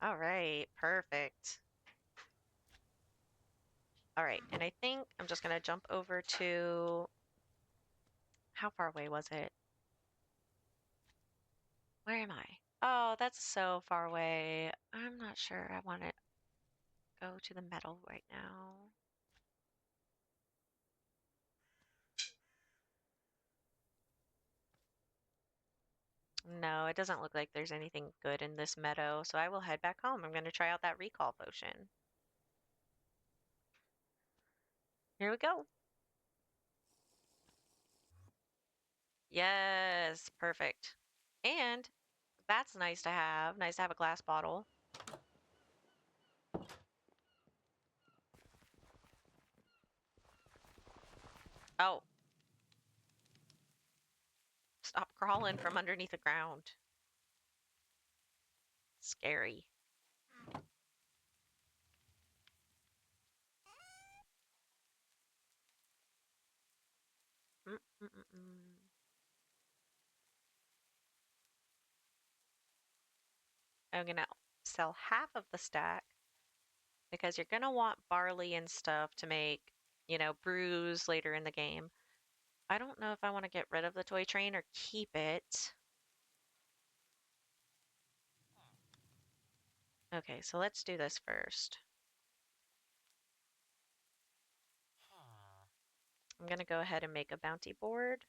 All right, perfect. All right, and I think I'm just gonna jump over to, how far away was it? Where am I? Oh, that's so far away. I'm not sure I want to go to the metal right now. No, it doesn't look like there's anything good in this meadow, so I will head back home. I'm going to try out that recall potion. Here we go. Yes, perfect. And that's nice to have. Nice to have a glass bottle. Oh, stop crawling from underneath the ground. Scary. Mm -mm -mm -mm. I'm gonna sell half of the stack because you're gonna want barley and stuff to make, brews later in the game. I don't know if I want to get rid of the toy train or keep it. Okay, so let's do this first. I'm gonna go ahead and make a bounty board.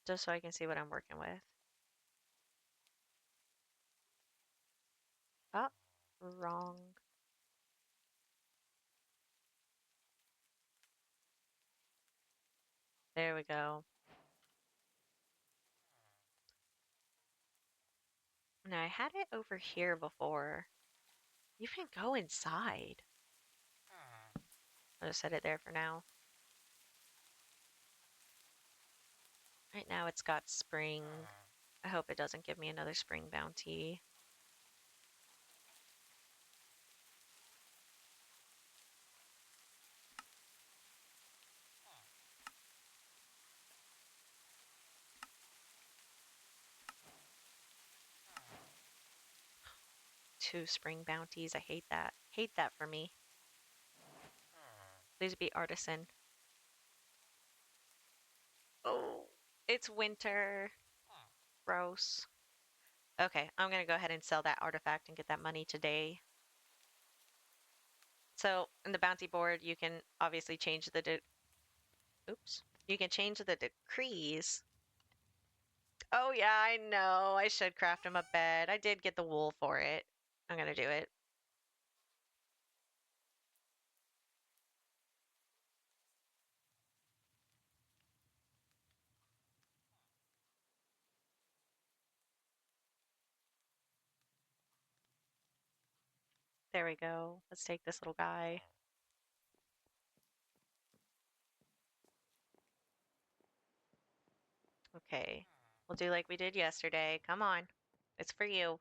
Just so I can see what I'm working with. Oh, wrong. There we go. Now I had it over here before. You can go inside. I'll just set it there for now. Right now it's got spring. I hope it doesn't give me another spring bounty. Two spring bounties. I hate that. Hate that for me. Please be artisan. It's winter. Gross. Okay, I'm gonna go ahead and sell that artifact and get that money today. So in the bounty board, you can obviously change the oops. You can change the decrees. Oh yeah, I know. I should craft him a bed. I did get the wool for it. I'm gonna do it. There we go. Let's take this little guy. Okay. We'll do like we did yesterday. Come on. It's for you.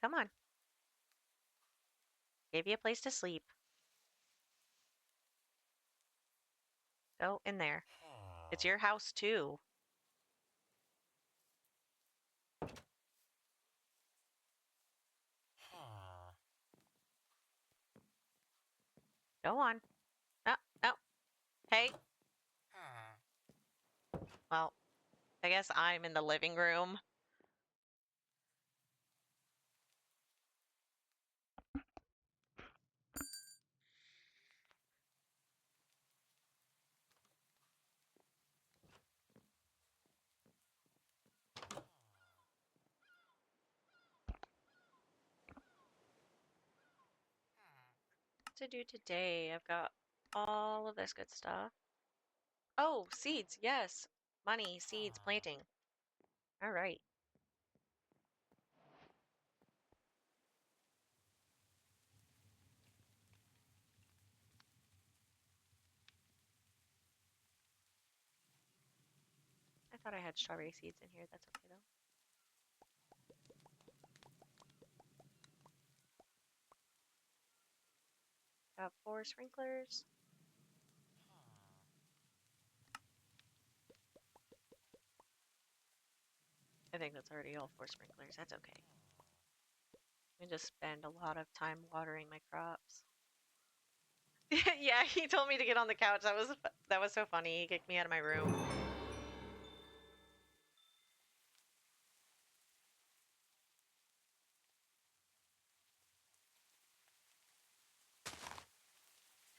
Come on. Give you a place to sleep. Go in there. It's your house too. Go on. No, no. Hey. Well, I guess I'm in the living room. To do today. I've got all of this good stuff. Oh, seeds. Yes. Money, seeds, planting. All right. I thought I had strawberry seeds in here. That's okay though. Got 4 sprinklers. I think that's already all 4 sprinklers. That's okay. I just spend a lot of time watering my crops. Yeah, he told me to get on the couch. That was so funny. He kicked me out of my room.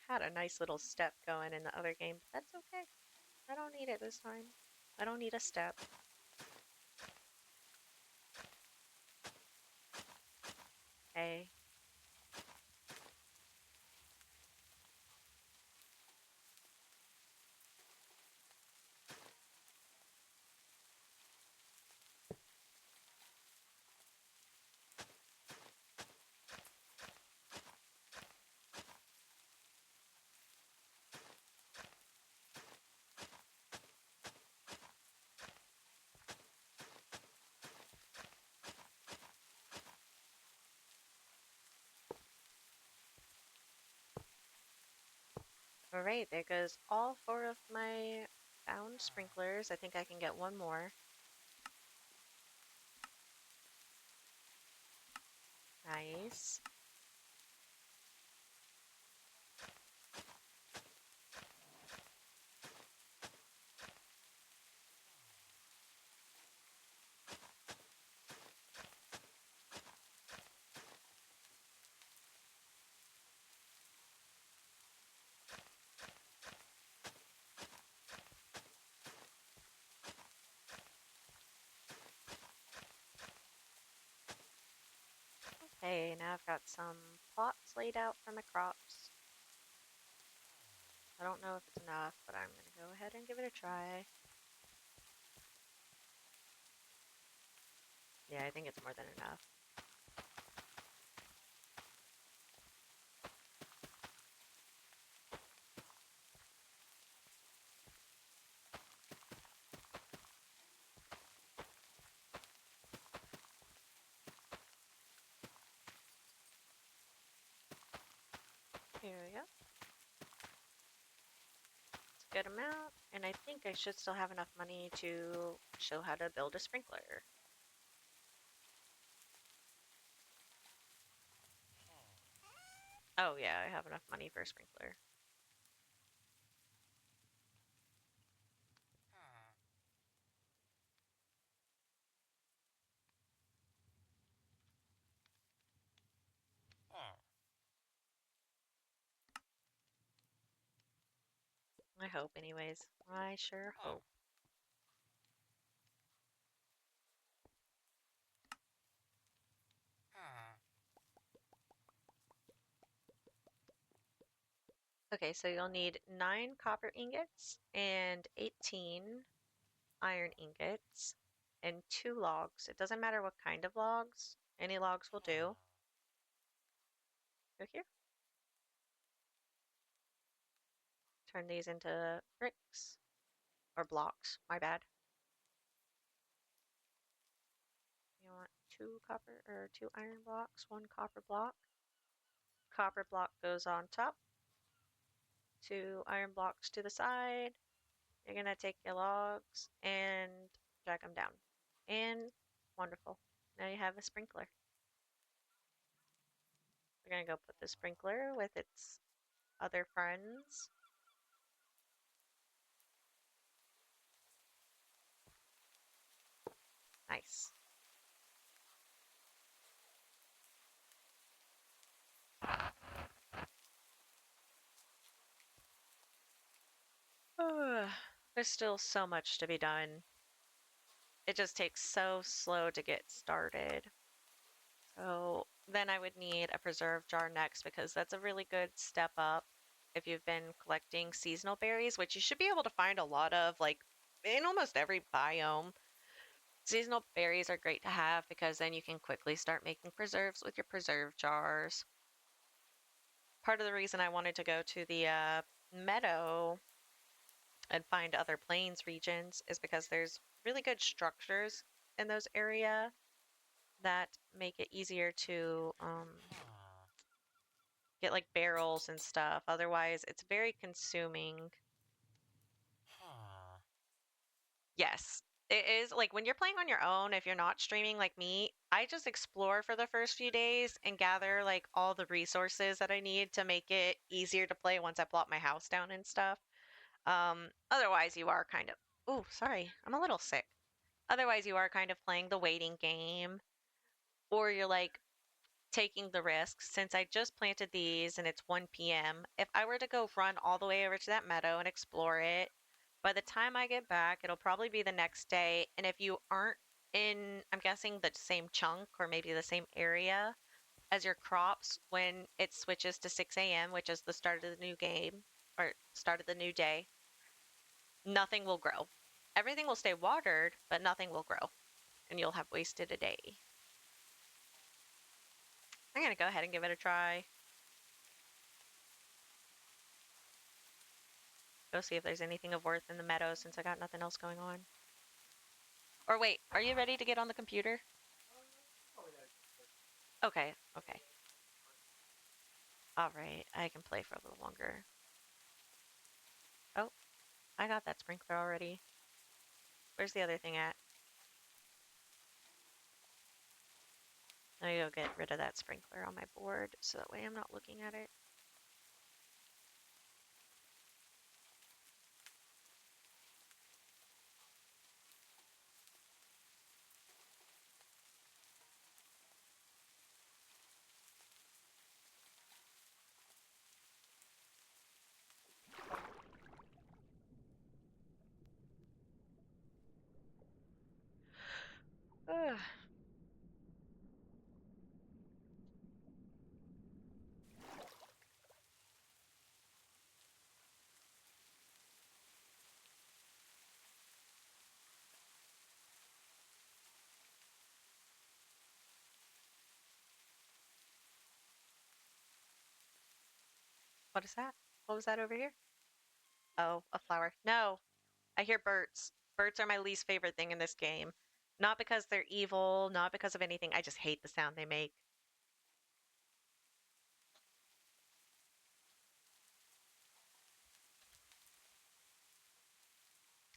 Had a nice little step going in the other game, but that's okay. I don't need it this time. I don't need a step. Hey. All right, there goes all 4 of my found sprinklers. I think I can get one more. Nice. Okay, now I've got some plots laid out for my crops. I don't know if it's enough, but I'm going to go ahead and give it a try. Yeah, I think it's more than enough. Here we go. It's a good amount, and I think I should still have enough money to show how to build a sprinkler. Oh yeah, I have enough money for a sprinkler. I hope, anyways. I sure hope. Okay, so you'll need 9 copper ingots and 18 iron ingots and 2 logs. It doesn't matter what kind of logs. Any logs will do. Go here. Turn these into bricks. Or blocks, my bad. You want 2 copper or 2 iron blocks, 1 copper block. Copper block goes on top. 2 iron blocks to the side. You're gonna take your logs and drag them down. And wonderful. Now you have a sprinkler. We're gonna go put the sprinkler with its other friends. Nice. There's still so much to be done. It just takes so slow to get started. So then I would need a preserve jar next because that's a really good step up if you've been collecting seasonal berries, which you should be able to find a lot of, like in almost every biome. Seasonal berries are great to have because then you can quickly start making preserves with your preserve jars. Part of the reason I wanted to go to the meadow and find other plains regions is because there's really good structures in those area that make it easier to get like barrels and stuff. Otherwise, it's very consuming. Yes, it is. Like when you're playing on your own, if you're not streaming like me, I just explore for the first few days and gather like all the resources that I need to make it easier to play once I plop my house down and stuff. Otherwise, you are kind of. Oh, sorry, I'm a little sick. Otherwise, you are kind of playing the waiting game, or you're like taking the risks. Since I just planted these and it's 1 p.m., if I were to go run all the way over to that meadow and explore it, by the time I get back, it'll probably be the next day. And if you aren't in, I'm guessing, the same chunk or maybe the same area as your crops when it switches to 6 a.m., which is the start of the new game or start of the new day, nothing will grow. Everything will stay watered, but nothing will grow, and you'll have wasted a day. I'm gonna go ahead and give it a try. Go see if there's anything of worth in the meadow since I got nothing else going on. Or wait, are you ready to get on the computer? Okay, okay. All right, I can play for a little longer. Oh, I got that sprinkler already. Where's the other thing at? Let me go get rid of that sprinkler on my board so that way I'm not looking at it. Ugh. What is that? What was that over here? Oh, a flower. No, I hear birds. Birds are my least favorite thing in this game. Not because they're evil, not because of anything. I just hate the sound they make.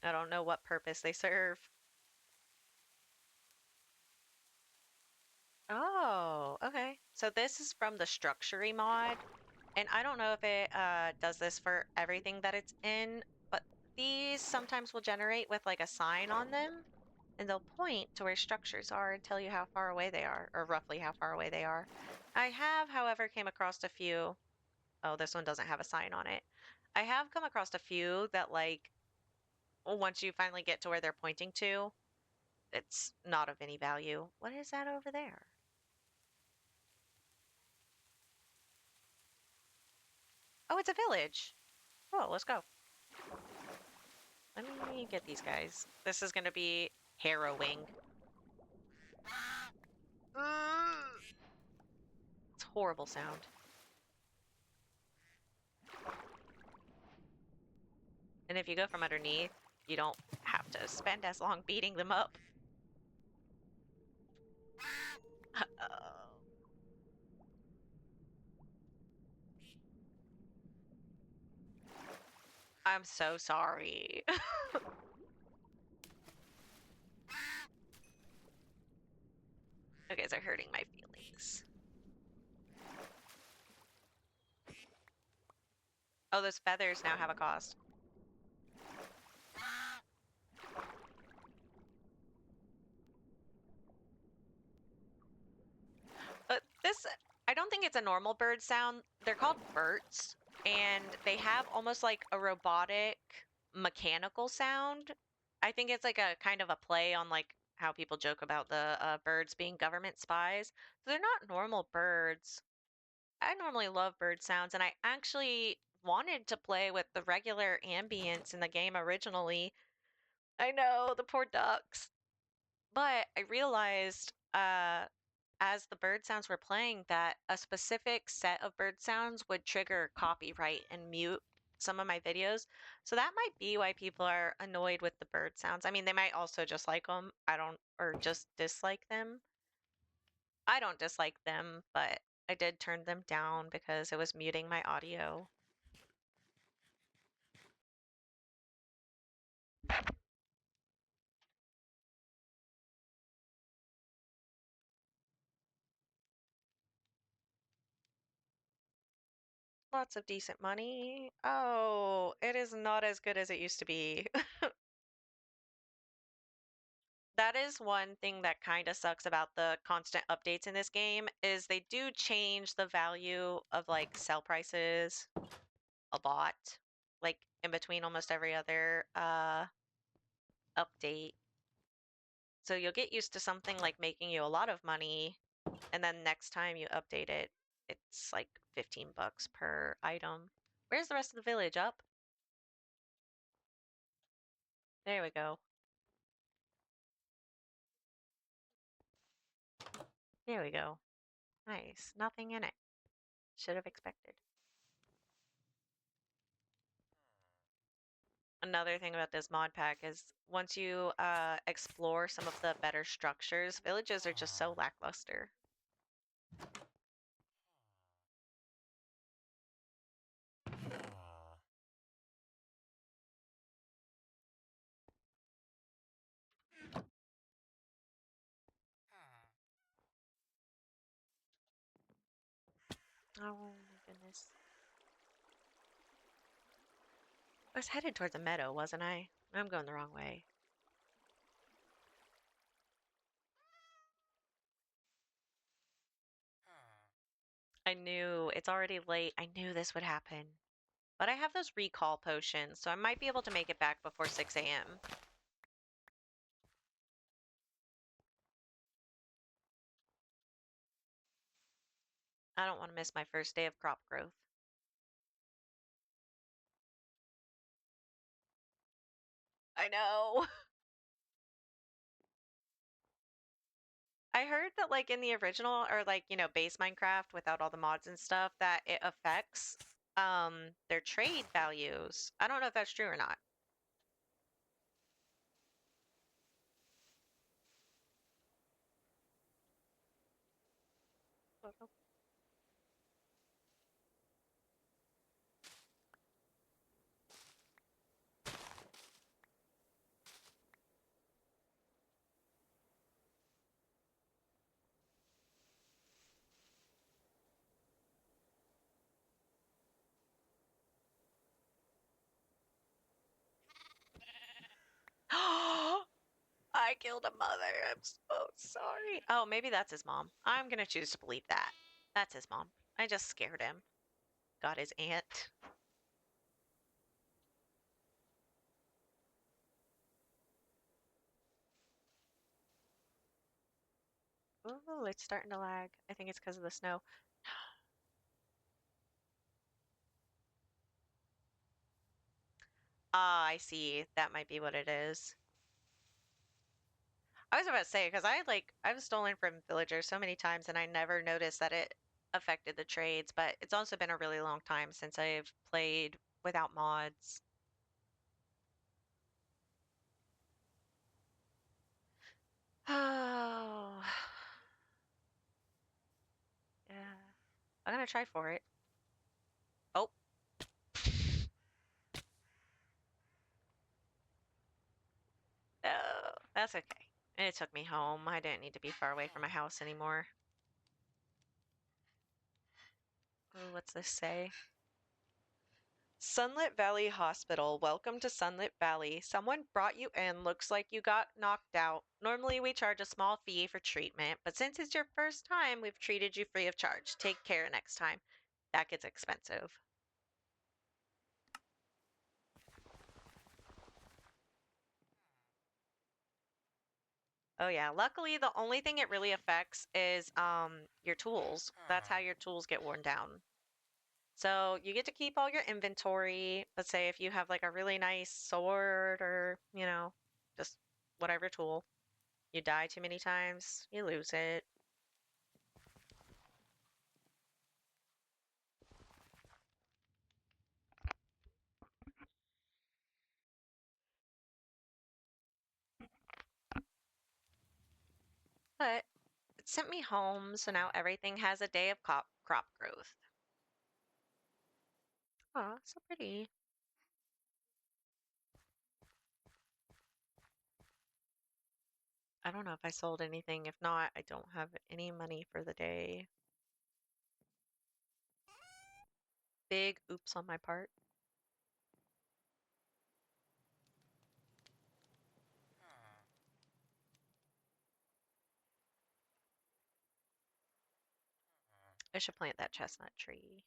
I don't know what purpose they serve. Oh, okay. So this is from the Structury mod, and I don't know if it does this for everything that it's in, but these sometimes will generate with like a sign on them, and they'll point to where structures are and tell you how far away they are, or roughly how far away they are. I have, however, came across a few Oh, this one doesn't have a sign on it. I have come across a few that like once you finally get to where they're pointing to, it's not of any value. What is that over there? Oh, it's a village. Oh, let's go. Let me get these guys. This is gonna be harrowing. It's horrible sound. And if you go from underneath, you don't have to spend as long beating them up. I'm so sorry. You guys are hurting my feelings. Oh, those feathers now have a cost. But this, I don't think it's a normal bird sound. They're called burts, and they have almost like a robotic, mechanical sound. I think it's like a kind of a play on like how people joke about the birds being government spies. So they're not normal birds. I normally love bird sounds, and I actually wanted to play with the regular ambience in the game originally. I know, the poor ducks. But I realized as the bird sounds were playing that a specific set of bird sounds would trigger copyright and mute some of my videos. So that might be why people are annoyed with the bird sounds. I mean, they might also just like them. I don't, or just dislike them. I don't dislike them, but I did turn them down because it was muting my audio. Lots of decent money. Oh, it is not as good as it used to be. That is one thing that kind of sucks about the constant updates in this game is they do change the value of like sell prices a lot, like in between almost every other update. So you'll get used to something like making you a lot of money, and then next time you update it, it's like 15 bucks per item. Where's the rest of the village? Up? There we go. There we go. Nice. Nothing in it. Should have expected. Another thing about this mod pack is once you explore some of the better structures, villages are just so lackluster. Oh my goodness. I was headed towards a meadow, wasn't I? I'm going the wrong way. I knew it's already late. I knew this would happen. But I have those recall potions, so I might be able to make it back before 6 a.m. I don't want to miss my first day of crop growth. I know. I heard that like in the original or like, base Minecraft without all the mods and stuff that it affects their trade values. I don't know if that's true or not. I killed a mother. I'm so sorry. Oh, maybe that's his mom. I'm gonna choose to believe that. That's his mom. I just scared him. got his aunt. Ooh, it's starting to lag. I think it's because of the snow. Ah, I see. That might be what it is. I was about to say, because I've stolen from villagers so many times and I never noticed that it affected the trades, but it's also been a really long time since I've played without mods. Oh, yeah. I'm gonna try for it. Oh, no, that's okay. It took me home. I didn't need to be far away from my house anymore. Oh, what's this say? Sunlit Valley Hospital. Welcome to Sunlit Valley. Someone brought you in. Looks like you got knocked out. Normally, we charge a small fee for treatment, but since it's your first time, we've treated you free of charge. Take care next time. That gets expensive. Oh yeah, luckily the only thing it really affects is your tools. That's how your tools get worn down. So you get to keep all your inventory. Let's say if you have like a really nice sword or, just whatever tool. You die too many times, you lose it. But it sent me home, so now everything has a day of crop growth. Oh, so pretty. I don't know if I sold anything. If not, I don't have any money for the day. Big oops on my part. I should plant that chestnut tree.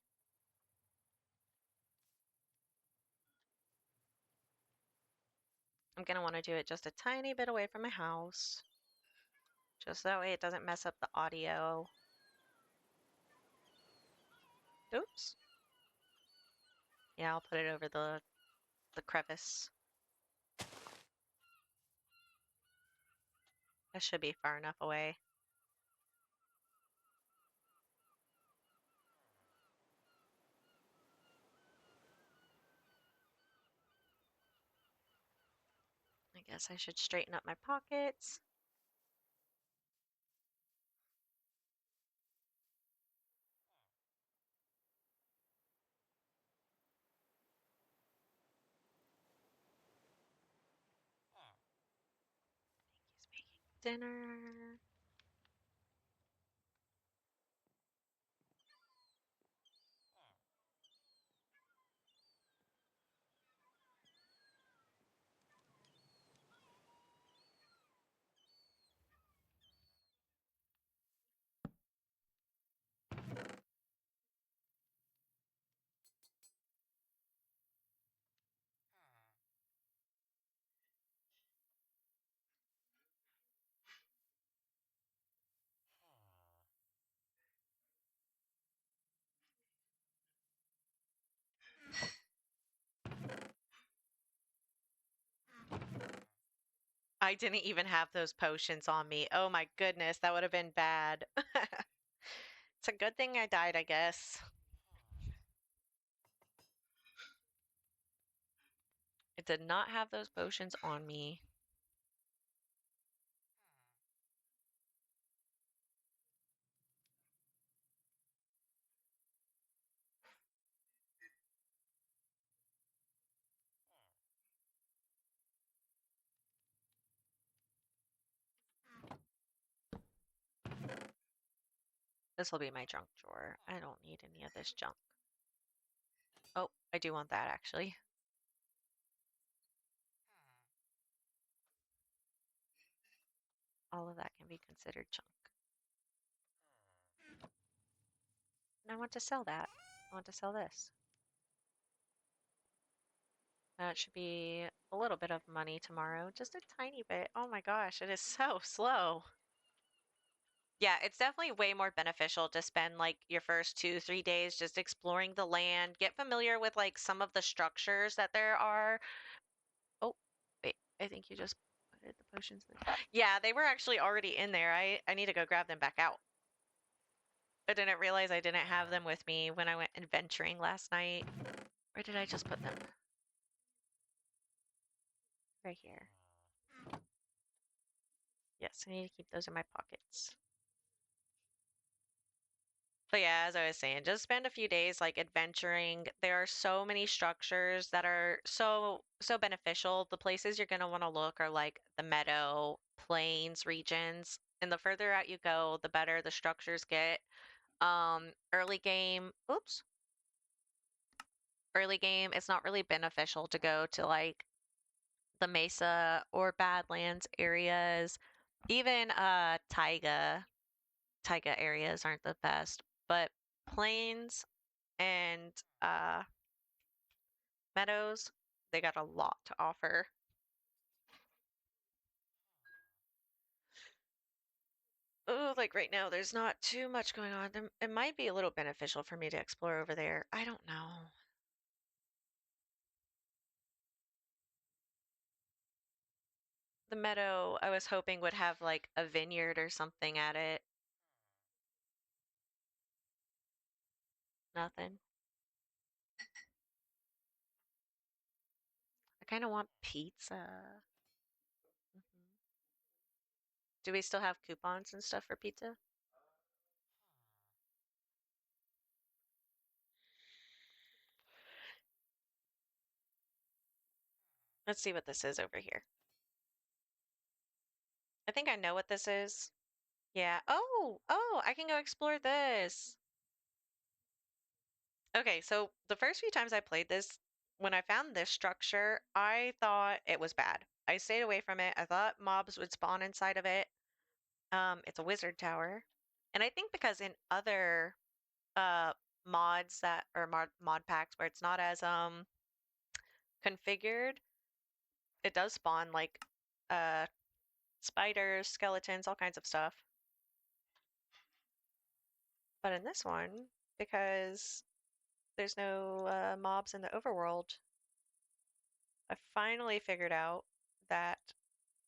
I'm gonna want to do it just a tiny bit away from my house. Just that way it doesn't mess up the audio. Oops. Yeah, I'll put it over the crevice. That should be far enough away. I guess I should straighten up my pockets. He's making dinner. I didn't even have those potions on me. Oh my goodness, that would have been bad. It's a good thing I died, I guess. I did not have those potions on me. This will be my junk drawer. I don't need any of this junk. Oh, I do want that actually. All of that can be considered junk. And I want to sell that. I want to sell this. That should be a little bit of money tomorrow, just a tiny bit. Oh my gosh, it is so slow. Yeah, it's definitely way more beneficial to spend like your first 2, 3 days just exploring the land, get familiar with like some of the structures that there are. Oh, wait, I think you just put the potions in. Yeah, they were actually already in there. I need to go grab them back out. I didn't realize I didn't have them with me when I went adventuring last night. Where did I just put them? Right here. Yes, I need to keep those in my pockets. But yeah, as I was saying, just spend a few days like adventuring. There are so many structures that are so beneficial. The places you're going to want to look are like the meadow, plains regions. And the further out you go, the better the structures get. Early game, oops. Early game, it's not really beneficial to go to like the Mesa or Badlands areas. Even taiga areas aren't the best, but plains and meadows, they got a lot to offer. Oh, like right now, there's not too much going on. It might be a little beneficial for me to explore over there. I don't know. The meadow, I was hoping would have like a vineyard or something at it. Nothing. I kind of want pizza. Mhm. Do we still have coupons and stuff for pizza? Let's see what this is over here. I think I know what this is. Yeah. Oh, I can go explore this. Okay, so the first few times I played this, when I found this structure, I thought it was bad. I stayed away from it. I thought mobs would spawn inside of it. It's a wizard tower. And I think because in other uh mods that or mod packs where it's not as configured, it does spawn like uh spiders, skeletons, all kinds of stuff. But in this one, because there's no mobs in the overworld, I finally figured out that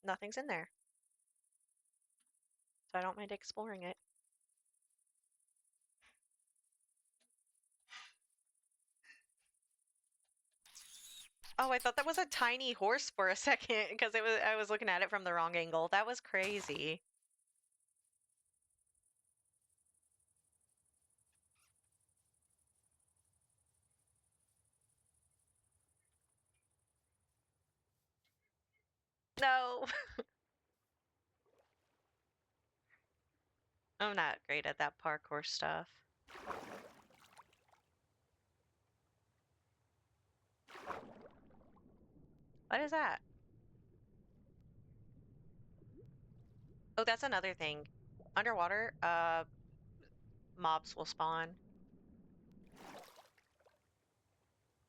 nothing's in there. So I don't mind exploring it. Oh, I thought that was a tiny horse for a second because I was looking at it from the wrong angle. That was crazy. No, I'm not great at that parkour stuff. What is that? Oh, that's another thing. Underwater, mobs will spawn.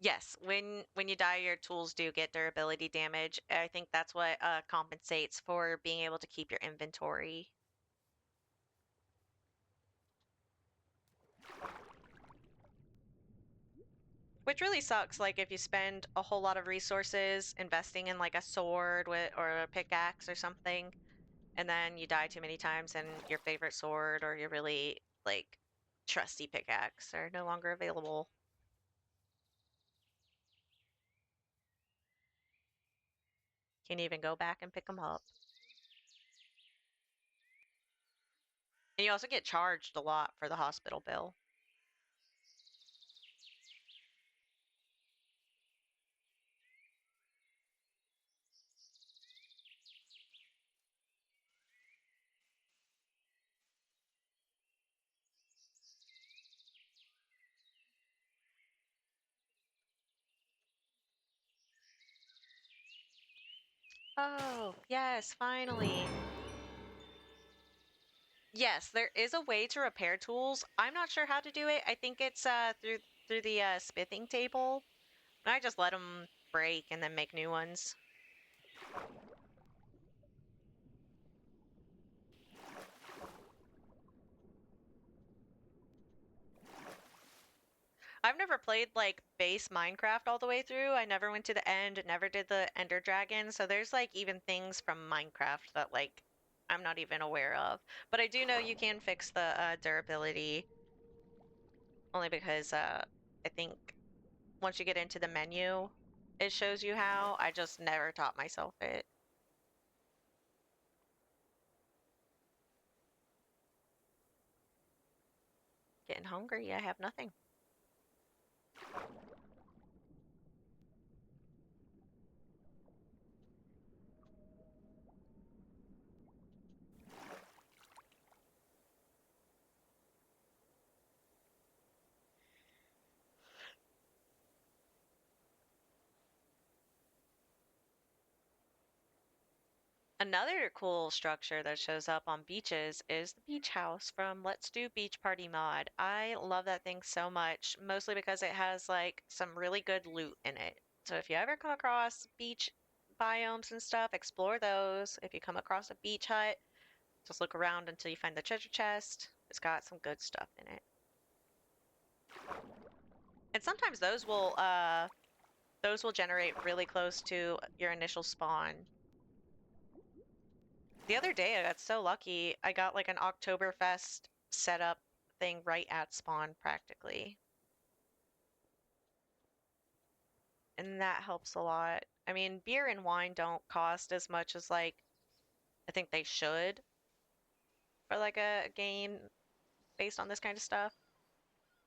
Yes, when you die, your tools do get durability damage. I think that's what compensates for being able to keep your inventory. Which really sucks, like if you spend a whole lot of resources investing in like a sword with or a pickaxe or something, and then you die too many times and your favorite sword or your really like trusty pickaxe are no longer available. Can't even go back and pick them up. And you also get charged a lot for the hospital bill. Oh, yes, finally. Yes, there is a way to repair tools. I'm not sure how to do it. I think it's through the smithing table, and I just let them break and then make new ones. I've never played like base Minecraft all the way through. I never went to the end, never did the Ender Dragon. So there's like even things from Minecraft that like I'm not even aware of. But I do know you can fix the durability only because I think once you get into the menu, it shows you how. I just never taught myself it. Getting hungry, I have nothing. Another cool structure that shows up on beaches is the beach house from Let's Do Beach Party mod. I love that thing so much, mostly because it has like some really good loot in it. So if you ever come across beach biomes and stuff, explore those. If you come across a beach hut, just look around until you find the treasure chest. It's got some good stuff in it. And sometimes those will generate really close to your initial spawn. The other day, I got so lucky. I got like an Oktoberfest setup thing right at spawn practically. And that helps a lot. I mean, beer and wine don't cost as much as like I think they should for like a game based on this kind of stuff,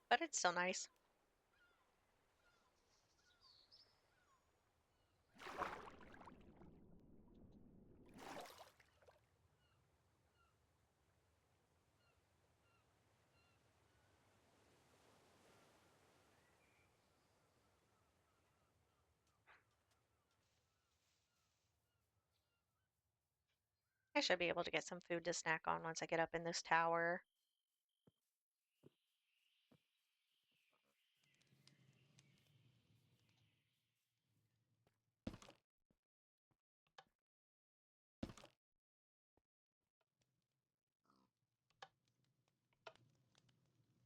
but it's still nice. I should be able to get some food to snack on once I get up in this tower.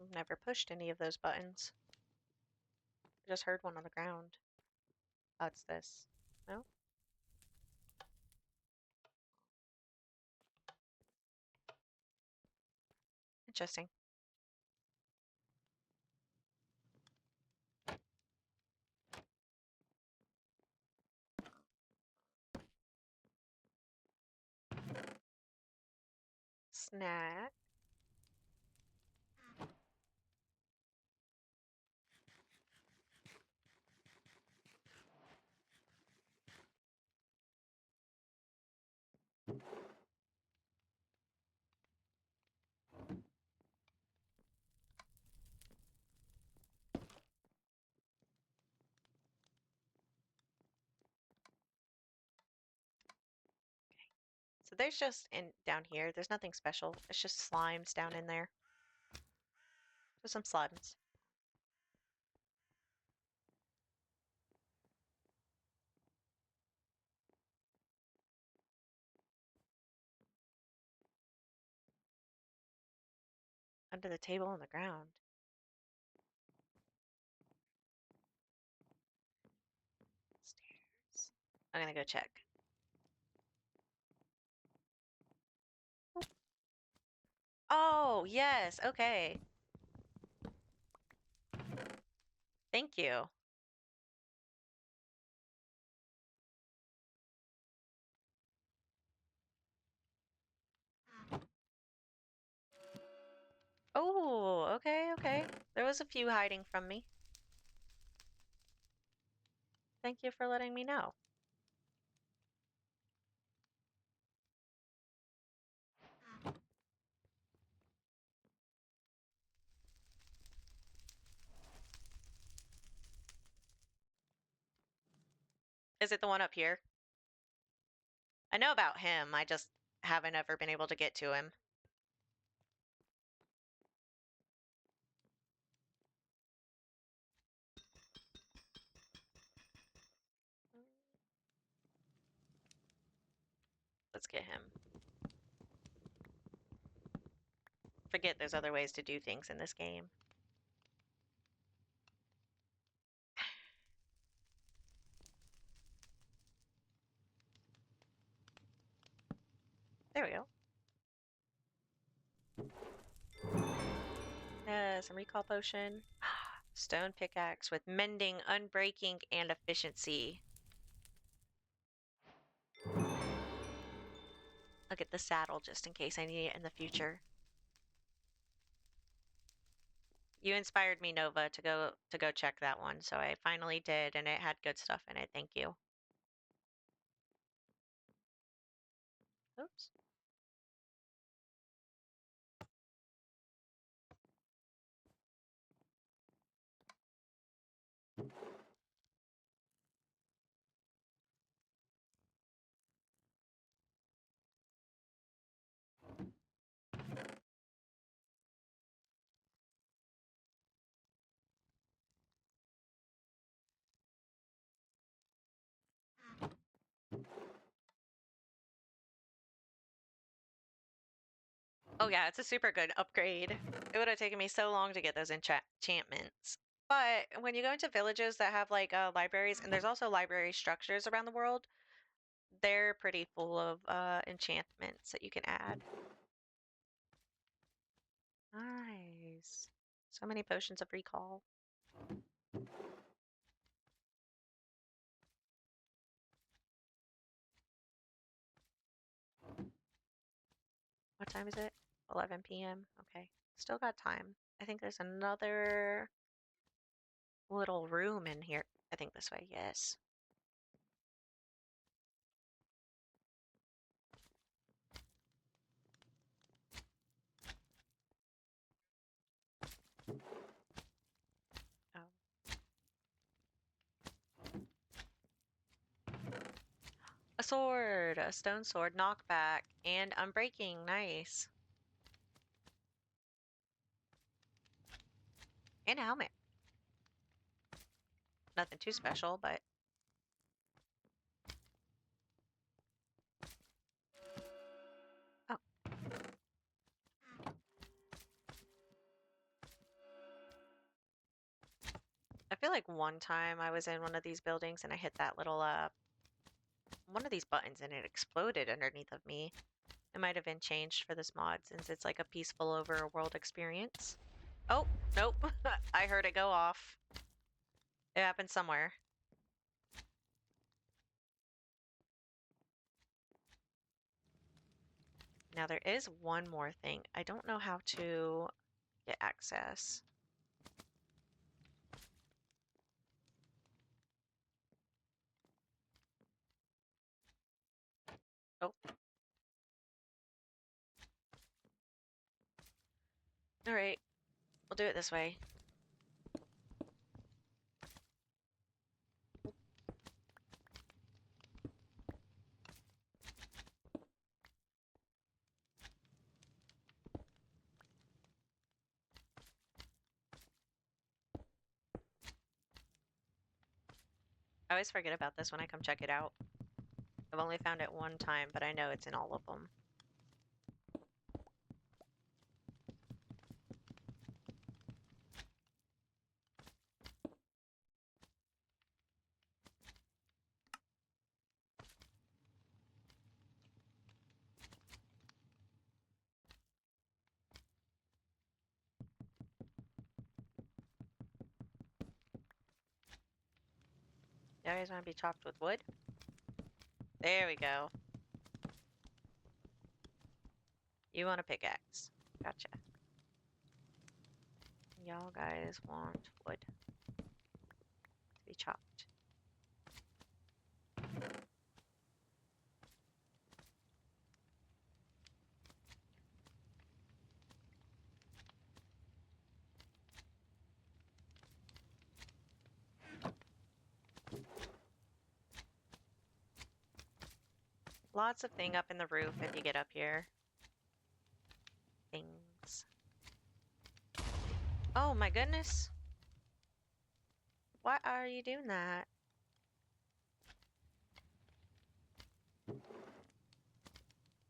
I've never pushed any of those buttons. I just heard one on the ground. Oh, it's this. No? Interesting. Snack. So there's just in down here, there's nothing special. It's just slimes down in there. Just some slimes. Under the table on the ground. Stairs. I'm gonna go check. Oh, yes. Okay. Thank you. Oh, okay, okay. There was a few hiding from me. Thank you for letting me know. Is it the one up here? I know about him. I just haven't ever been able to get to him. Let's get him. Forget there's other ways to do things in this game. There we go. Some recall potion. Stone pickaxe with mending, unbreaking, and efficiency. I'll get the saddle just in case I need it in the future. You inspired me, Nova, to go check that one, so I finally did, and it had good stuff in it. Thank you. Oops. Oh yeah, it's a super good upgrade. It would have taken me so long to get those enchantments. But when you go into villages that have like libraries, and there's also library structures around the world, they're pretty full of enchantments that you can add. Nice. So many potions of recall. What time is it? 11 p.m. Okay. Still got time. I think there's another little room in here. I think this way, yes. Oh. A sword, a stone sword, knockback, and unbreaking. Nice. And a helmet. Nothing too special, but oh. I feel like one time I was in one of these buildings and I hit that little one of these buttons and it exploded underneath of me. It might have been changed for this mod since it's like a peaceful overworld experience. Oh, nope. I heard it go off. It happened somewhere. Now there is one more thing. I don't know how to get access. Oh. All right. We'll do it this way. I always forget about this when I come check it out. I've only found it one time, but I know it's in all of them. You guys want to be chopped with wood? There we go. You want a pickaxe. Gotcha. Y'all guys want wood to be chopped. Lots of thing up in the roof if you get up here. Things. Oh my goodness. Why are you doing that?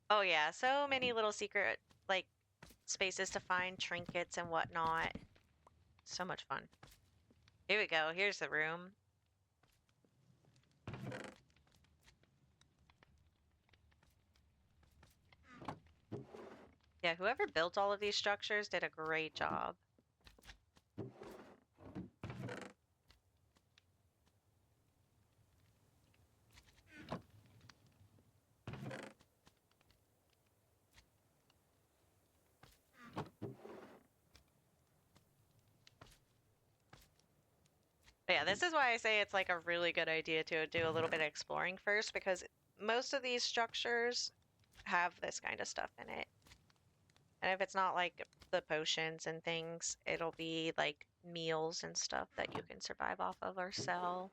Oh yeah, so many little secret, like, spaces to find trinkets and whatnot. So much fun. Here we go. Here's the room. Yeah, whoever built all of these structures did a great job. But yeah, this is why I say it's like a really good idea to do a little bit of exploring first, because most of these structures have this kind of stuff in it. And if it's not like the potions and things, it'll be like meals and stuff that you can survive off of or sell.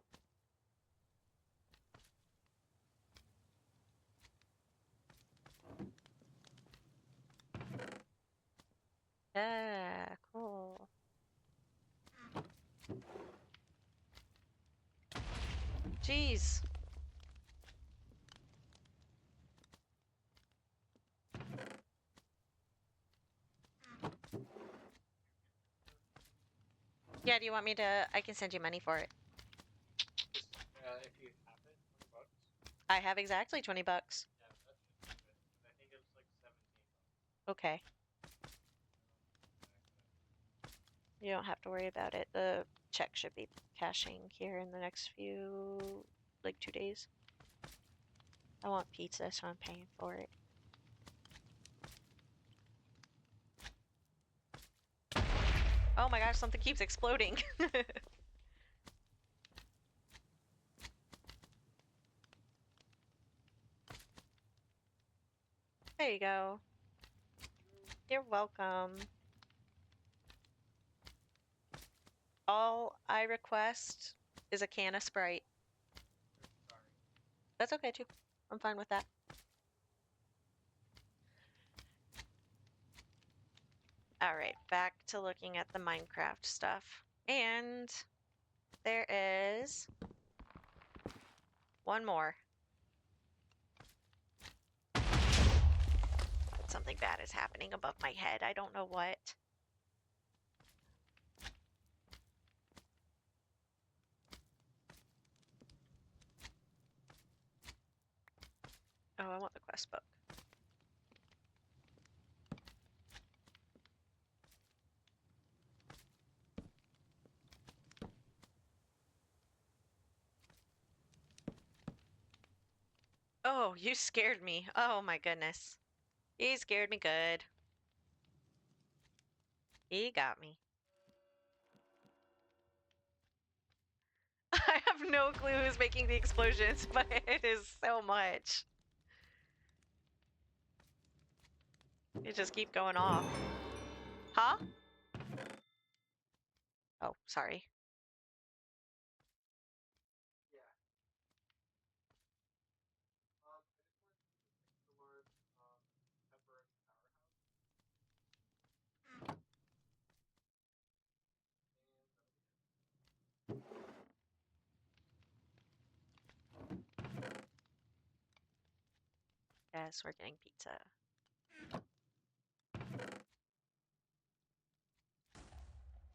Yeah, cool. Jeez. Yeah, do you want me to? I can send you money for it. If you have it, $20. I have exactly 20 bucks. Yeah, that should be good. I think it was like 17 bucks. Okay. You don't have to worry about it. The check should be cashing here in the next few, like 2 days. I want pizza, so I'm paying for it. Oh my gosh, something keeps exploding. There you go. You're welcome. All I request is a can of Sprite. Sorry. That's okay too. I'm fine with that. All right, back to looking at the Minecraft stuff. And there is one more. Something bad is happening above my head. I don't know what. Oh, I want the quest book. Oh, you scared me. Oh my goodness. He scared me good. He got me. I have no clue who's making the explosions, but it is so much. It just keep going off. Huh? Oh, sorry. Yeah. I just wanted to fix the word Pepper in the powerhouse. Yes, we're getting pizza.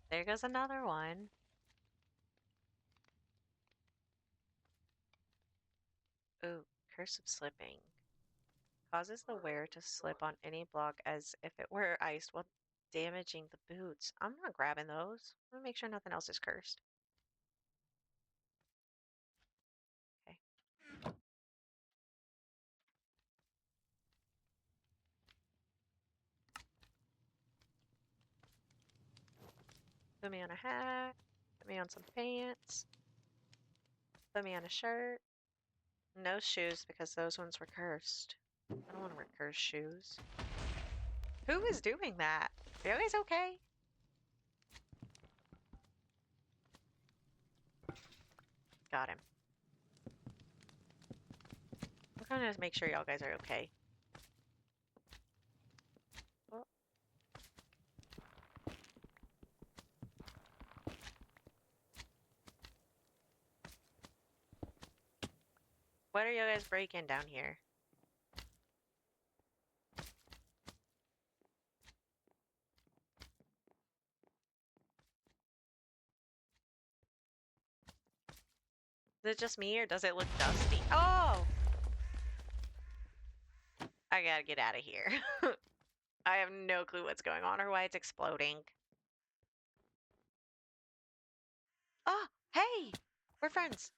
There goes another one. Ooh, curse of slipping. Causes the wearer to slip on any block as if it were iced while damaging the boots. I'm not grabbing those. I'm gonna make sure nothing else is cursed. Okay. Put me on a hat. Put me on some pants. Put me on a shirt. No shoes because those ones were cursed. I don't want to wear cursed shoes. Who is doing that? Are you guys okay? Got him. I'm gonna make sure y'all guys are okay. Oh. What are you guys breaking down here? it just me or does it look dusty? Oh! I gotta get out of here. I have no clue what's going on or why it's exploding. Oh, hey! We're friends.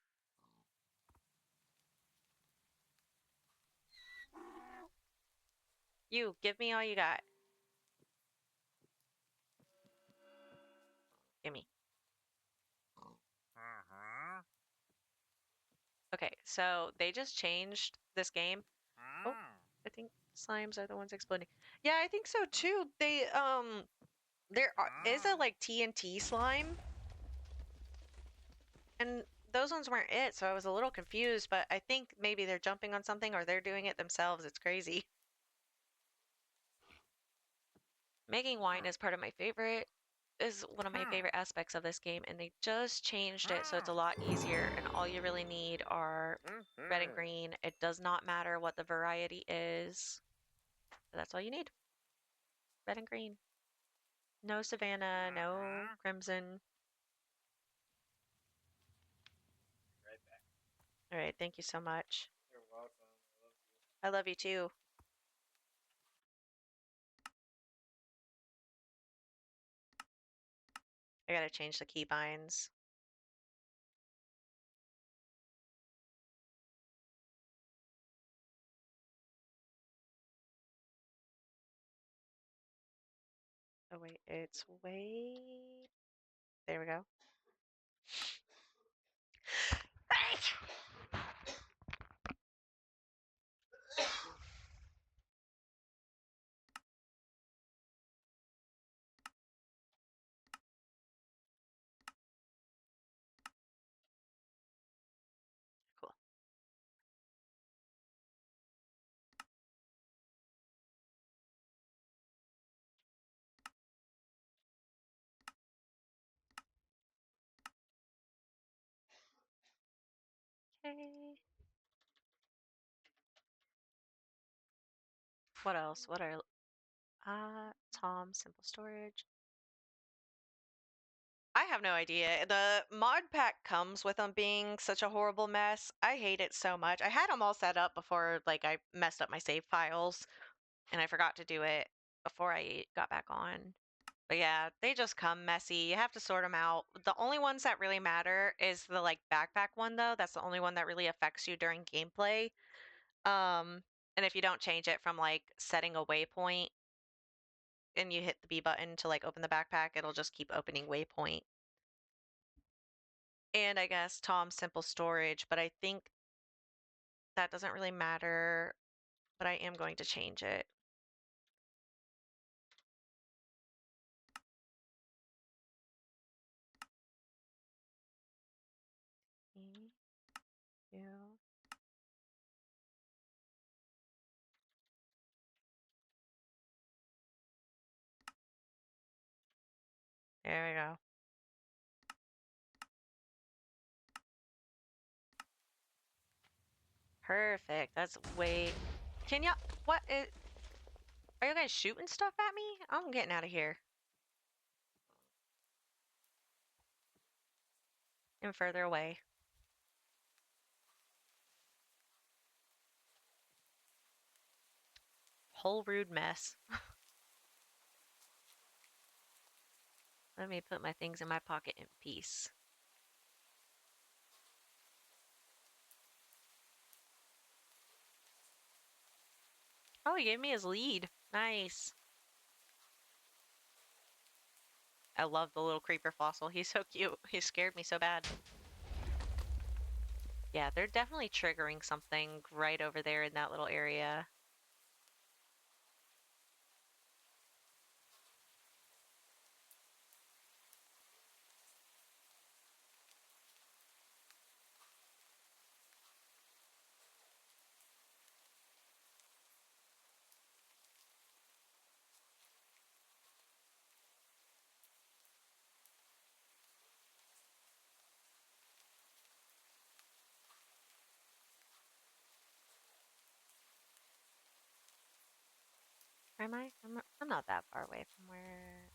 You, give me all you got. Gimme. Uh-huh. Okay, so they just changed this game. Oh, Mm. I think slimes are the ones exploding. Yeah, I think so too. Is a Mm. like TNT slime, and those ones weren't it, so I was a little confused, but I think maybe they're jumping on something or they're doing it themselves. It's crazy. Making wine is part of my favorite, is one of my Hmm. favorite aspects of this game, and they just changed it so it's a Hmm. lot easier, and all you really need are red and Mhm. green. It does not matter what the variety is. That's all you need. Red and green. No Savannah, no Mhm. Crimson. Right back. All right, thank you so much. You're welcome. I love you. I love you too. I gotta change the keybinds. Oh wait, it's way. There we go. Cool. Okay. What else? What are Tom simple storage? I have no idea. The mod pack comes with them being such a horrible mess. I hate it so much. I had them all set up before like I messed up my save files and I forgot to do it before I got back on. But yeah, they just come messy. You have to sort them out. The only ones that really matter is the like backpack one though. That's the only one that really affects you during gameplay. And if you don't change it from like setting a waypoint and you hit the B button to like open the backpack, it'll just keep opening waypoint. And I guess Tom's simple storage, but I think that doesn't really matter, but I am going to change it. E, U. There we go. Perfect. That's way. Can you? What is? Are you guys shooting stuff at me? I'm getting out of here. And further away. Whole rude mess. Let me put my things in my pocket in peace. Oh, he gave me his lead. Nice. I love the little creeper fossil. He's so cute. He scared me so bad. Yeah, they're definitely triggering something right over there in that little area. Am I? I'm not that far away from where.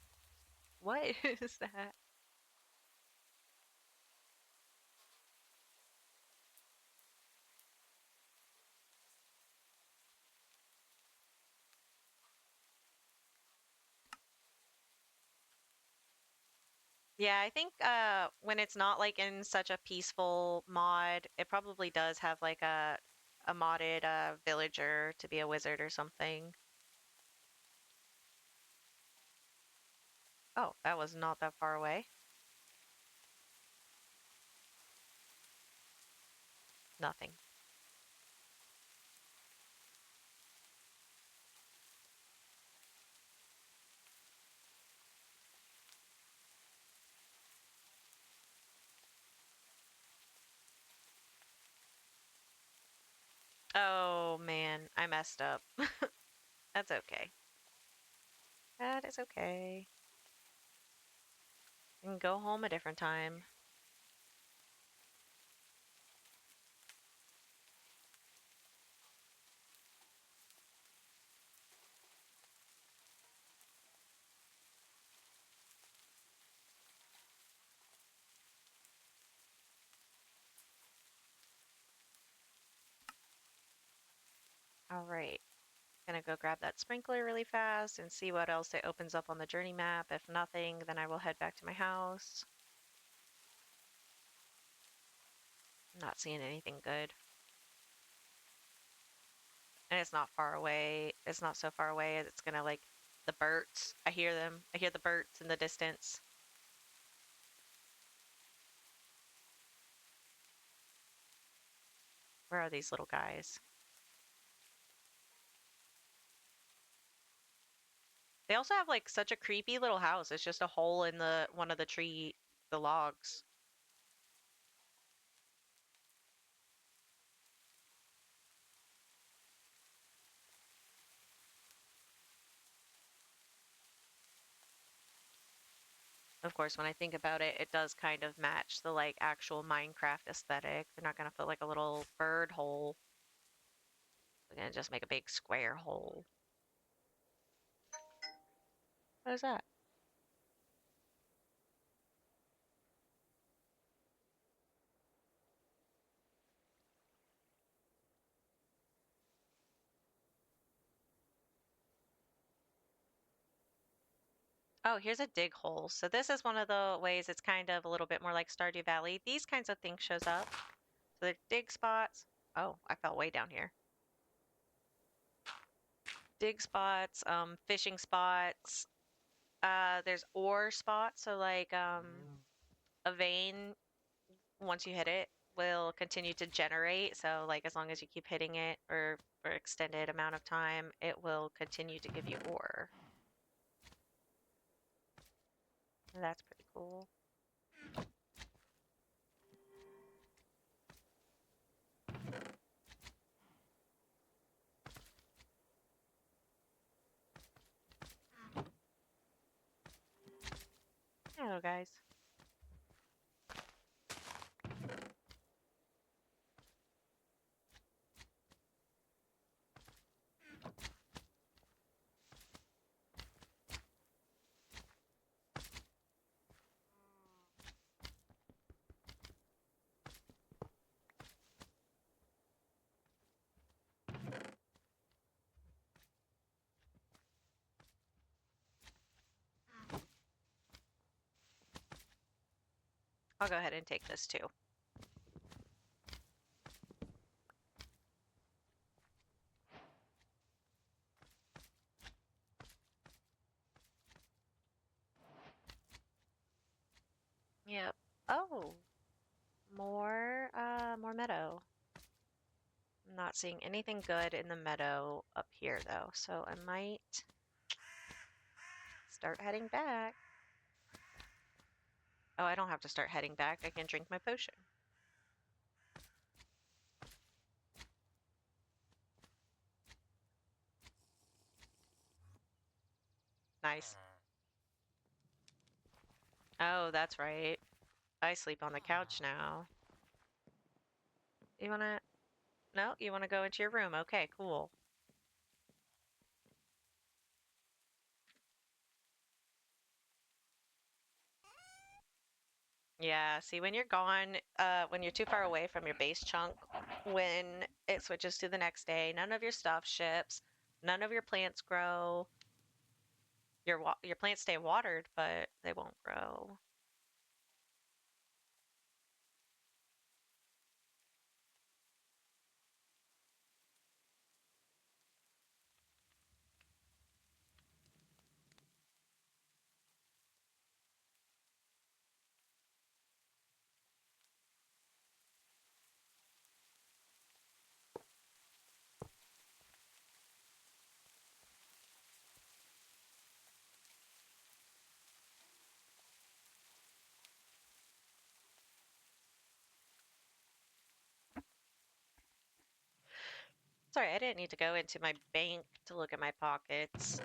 What is that? Yeah, I think when it's not like in such a peaceful mod, it probably does have like a modded villager to be a wizard or something. Oh, that was not that far away. Nothing. Oh man, I messed up. That's okay. That is okay. I can go home a different time. All right. Gonna go grab that sprinkler really fast and see what else it opens up on the journey map. If nothing, then I will head back to my house. I'm not seeing anything good. And it's not far away. It's not so far away. It's gonna like the birds. I hear them. I hear the birds in the distance. Where are these little guys? They also have like such a creepy little house. It's just a hole in the one of the tree, the logs. Of course, when I think about it, it does kind of match the like actual Minecraft aesthetic. They're not gonna put like a little bird hole. They're gonna just make a big square hole. What is that? Oh, here's a dig hole. So this is one of the ways it's kind of a little bit more like Stardew Valley. These kinds of things shows up. So they're dig spots. Oh, I fell way down here. Dig spots, fishing spots. There's ore spots. So like a vein, once you hit it, will continue to generate. So like as long as you keep hitting it or for extended amount of time, it will continue to give you ore. That's pretty cool. Hello, guys. I'll go ahead and take this too. Yep. Oh, more meadow. I'm not seeing anything good in the meadow up here though, so I might start heading back. Oh, I don't have to start heading back. I can drink my potion. Nice. Oh, that's right. I sleep on the couch now. You wanna? No, you wanna go into your room? Okay, cool. Yeah, see, when you're gone, when you're too far away from your base chunk, when it switches to the next day, none of your stuff ships, none of your plants grow. Your plants stay watered, but they won't grow. Sorry, I didn't need to go into my bank to look at my pockets.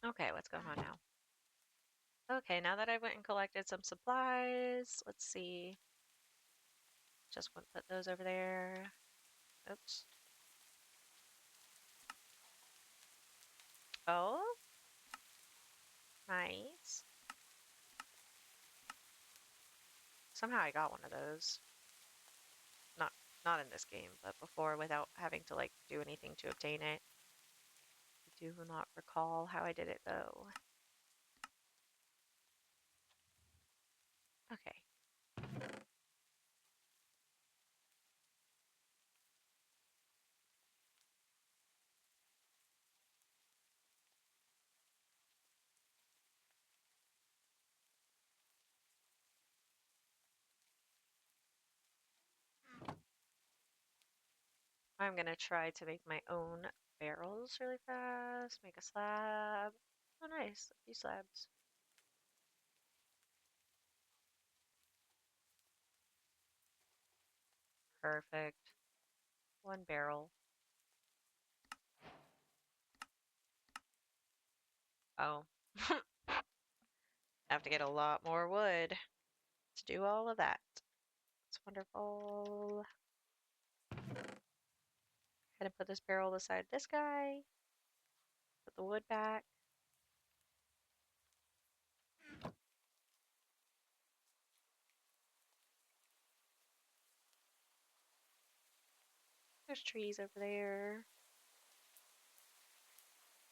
Okay, what's going on now? Okay, now that I went and collected some supplies, let's see. Just want to put those over there. Oops. Oh, nice. Somehow I got one of those. Not not in this game, but before without having to like do anything to obtain it. I do not recall how I did it though. Okay. I'm gonna try to make my own barrels really fast. Make a slab. Oh, nice. A few slabs. Perfect. One barrel. Oh. I have to get a lot more wood to do all of that. It's wonderful. Gonna put this barrel beside this guy. Put the wood back. There's trees over there.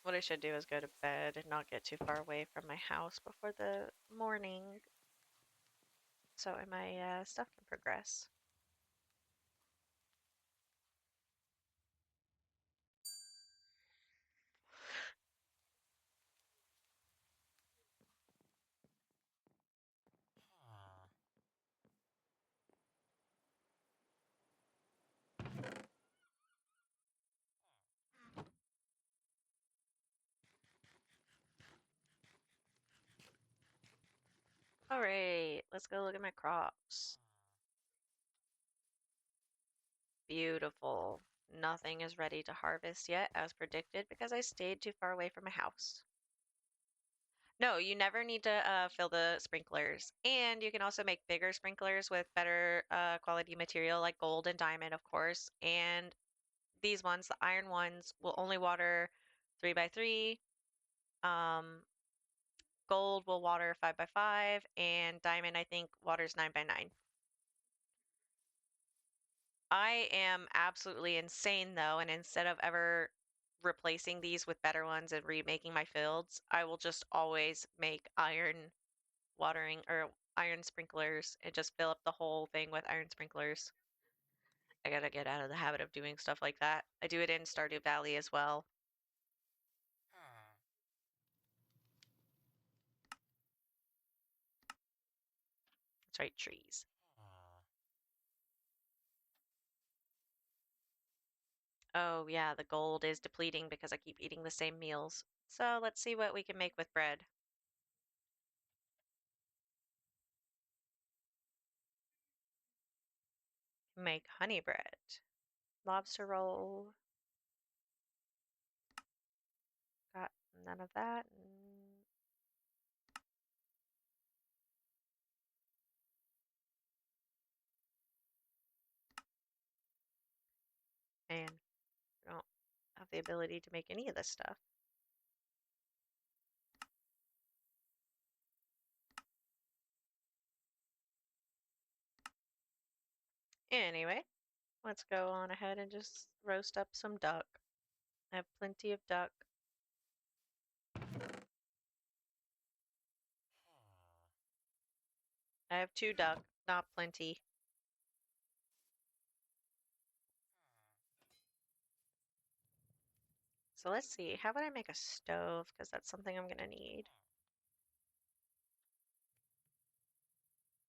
What I should do is go to bed and not get too far away from my house before the morning so my stuff can progress. All right, let's go look at my crops. Beautiful. Nothing is ready to harvest yet, as predicted, because I stayed too far away from my house. No, you never need to fill the sprinklers. And you can also make bigger sprinklers with better quality material, like gold and diamond, of course. And these ones, the iron ones, will only water 3 by 3. Um, Gold will water 5 by 5, and diamond, I think, waters 9 by 9. I am absolutely insane though, and instead of ever replacing these with better ones and remaking my fields, I will just always make iron watering or iron sprinklers and just fill up the whole thing with iron sprinklers. I gotta get out of the habit of doing stuff like that. I do it in Stardew Valley as well. That's right, trees. Oh yeah, the gold is depleting because I keep eating the same meals. So let's see what we can make with bread. Make honey bread, lobster roll. Got none of that. And I don't have the ability to make any of this stuff. Anyway, let's go on ahead and just roast up some duck. I have plenty of duck. I have 2 duck, not plenty. So let's see. How would I make a stove? Because that's something I'm gonna need.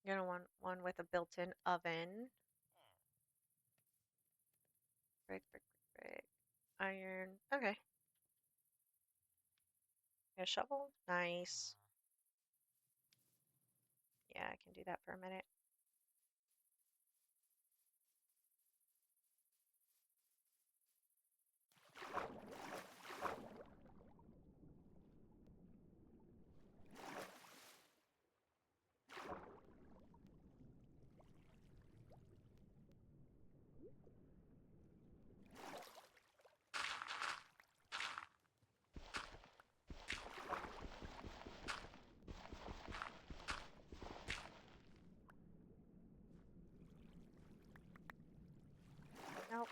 You're gonna want one with a built-in oven. Brick, brick, brick, brick. Iron. Okay. A shovel. Nice. Yeah, I can do that for a minute. Nope.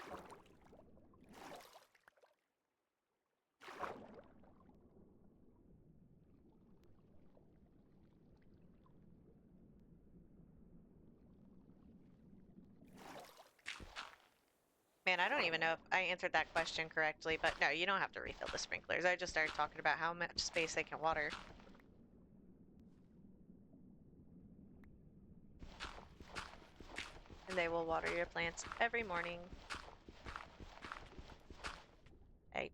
Man, I don't even know if I answered that question correctly, but no, you don't have to refill the sprinklers. I just started talking about how much space they can water. And they will water your plants every morning. Hey.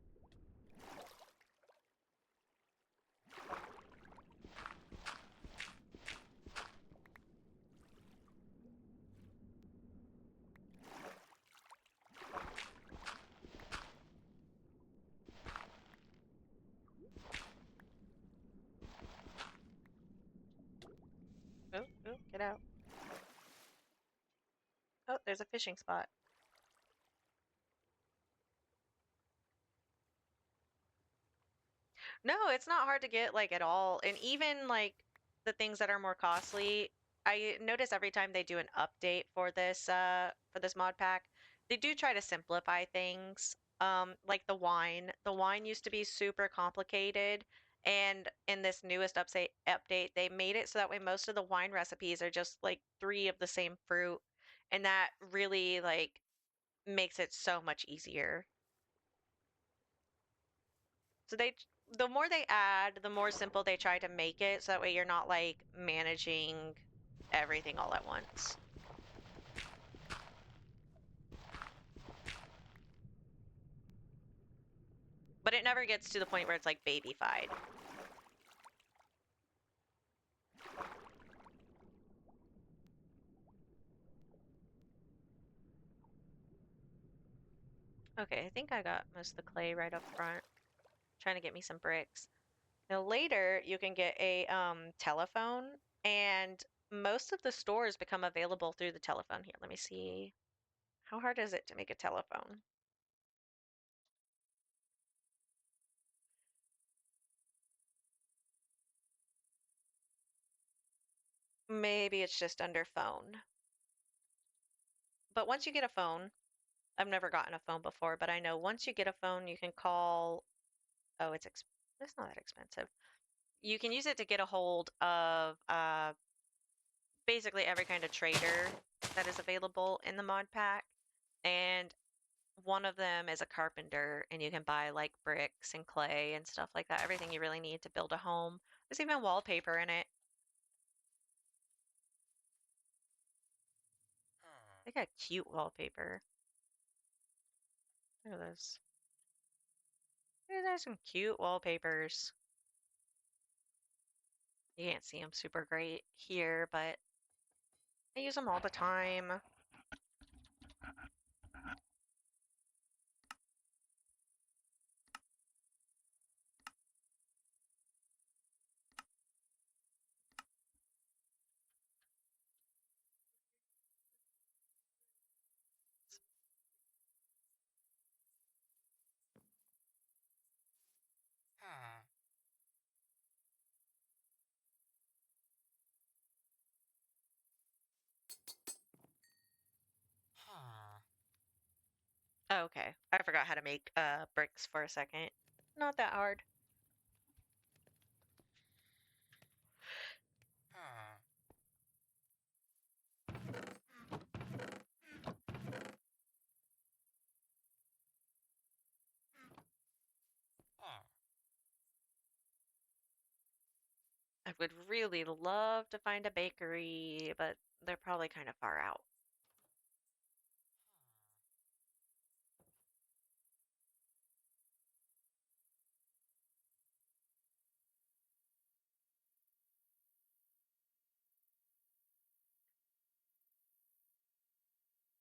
Oh, oh, get out. Oh, there's a fishing spot. No, it's not hard to get like at all. And even like the things that are more costly, I notice every time they do an update for this mod pack, they do try to simplify things. Like the wine. The wine used to be super complicated, and in this newest update, they made it so that way most of the wine recipes are just like 3 of the same fruit, and that really like makes it so much easier. So the more they add, the more simple they try to make it, so that way you're not like managing everything all at once. But it never gets to the point where it's like babyfied. Okay, I think I got most of the clay right up front. Trying to get me some bricks. Now later you can get a telephone, and most of the stores become available through the telephone. Here, let me see. How hard is it to make a telephone? Maybe it's just under phone. But once you get a phone, I've never gotten a phone before, but I know once you get a phone, you can call. Oh, it's not that expensive. You can use it to get a hold of basically every kind of trader that is available in the mod pack, and one of them is a carpenter, and you can buy like bricks and clay and stuff like that. Everything you really need to build a home. There's even wallpaper in it. They got cute wallpaper. Look at this. There's some cute wallpapers. You can't see them super great here, but I use them all the time. Oh, okay. I forgot how to make bricks for a second. Not that hard. I would really love to find a bakery, but they're probably kind of far out.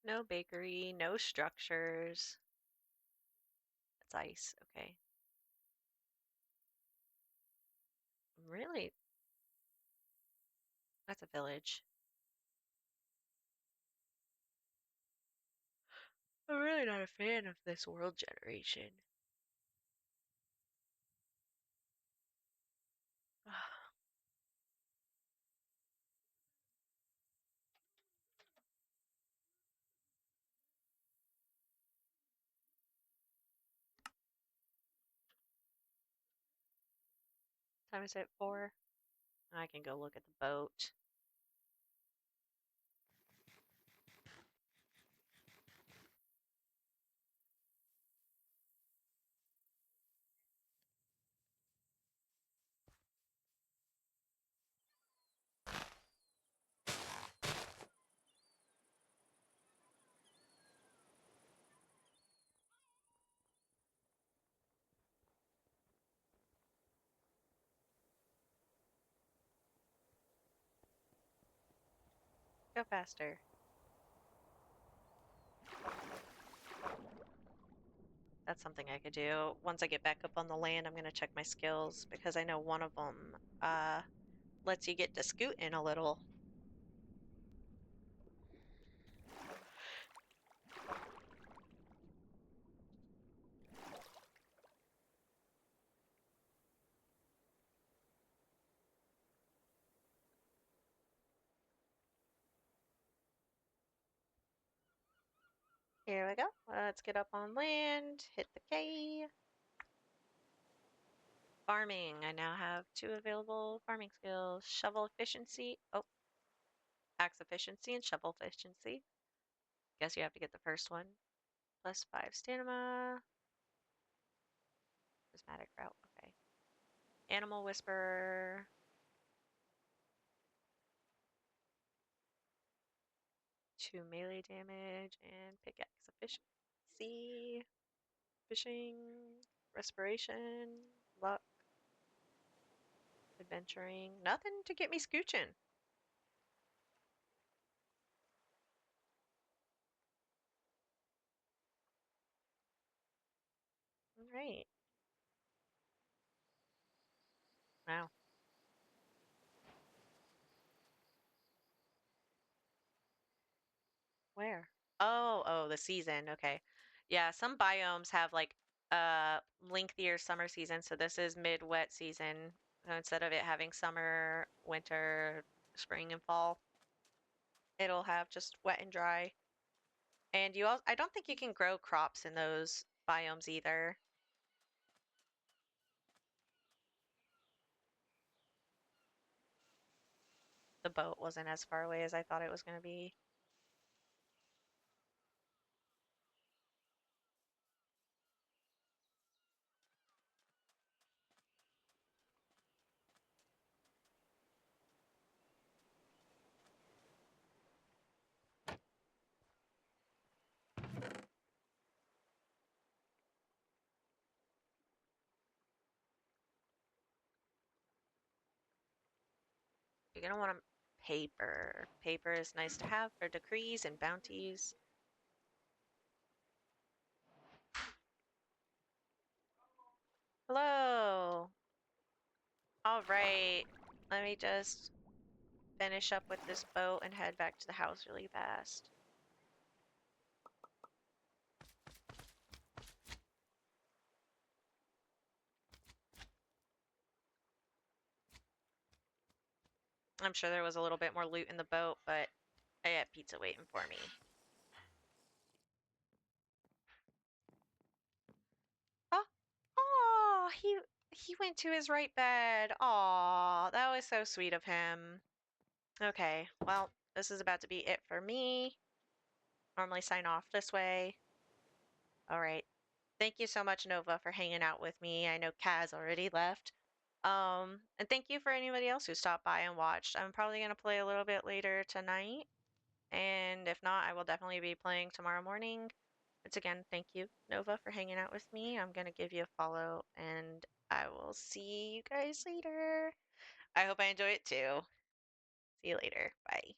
No bakery, no structures. It's ice. Okay. Really? That's a village. I'm really not a fan of this world generation. Time is it 4? I can go look at the boat. Go faster. That's something I could do. Once I get back up on the land, I'm gonna check my skills because I know one of them lets you get to scooting a little. Here we go. Let's get up on land, hit the K. Farming. I now have 2 available farming skills. Shovel efficiency. Oh, axe efficiency and shovel efficiency. Guess you have to get the first one. Plus 5 stamina. Prismatic route. Okay. Animal whisper. 2 melee damage and pickaxe efficiency. Fishing. Respiration. Luck. Adventuring. Nothing to get me scooching. All right. Wow. Where? Oh, the season. Okay. Yeah, some biomes have like lengthier summer season, so this is mid-wet season. So instead of it having summer, winter, spring, and fall, it'll have just wet and dry. And I don't think you can grow crops in those biomes either. The boat wasn't as far away as I thought it was going to be. You're going to want paper. Paper is nice to have for decrees and bounties. Hello. All right. Let me just finish up with this boat and head back to the house really fast. I'm sure there was a little bit more loot in the boat, but I had pizza waiting for me. Oh, he went to his right bed. Aw, that was so sweet of him. Okay, well, this is about to be it for me. Normally sign off this way. All right. Thank you so much, Nova, for hanging out with me. I know Kaz already left. And thank you for anybody else who stopped by and watched. I'm probably gonna play a little bit later tonight, and if not, I will definitely be playing tomorrow morning. Once again, thank you, Nova, for hanging out with me. I'm gonna give you a follow, and I will see you guys later. I hope I enjoy it too. See you later. Bye.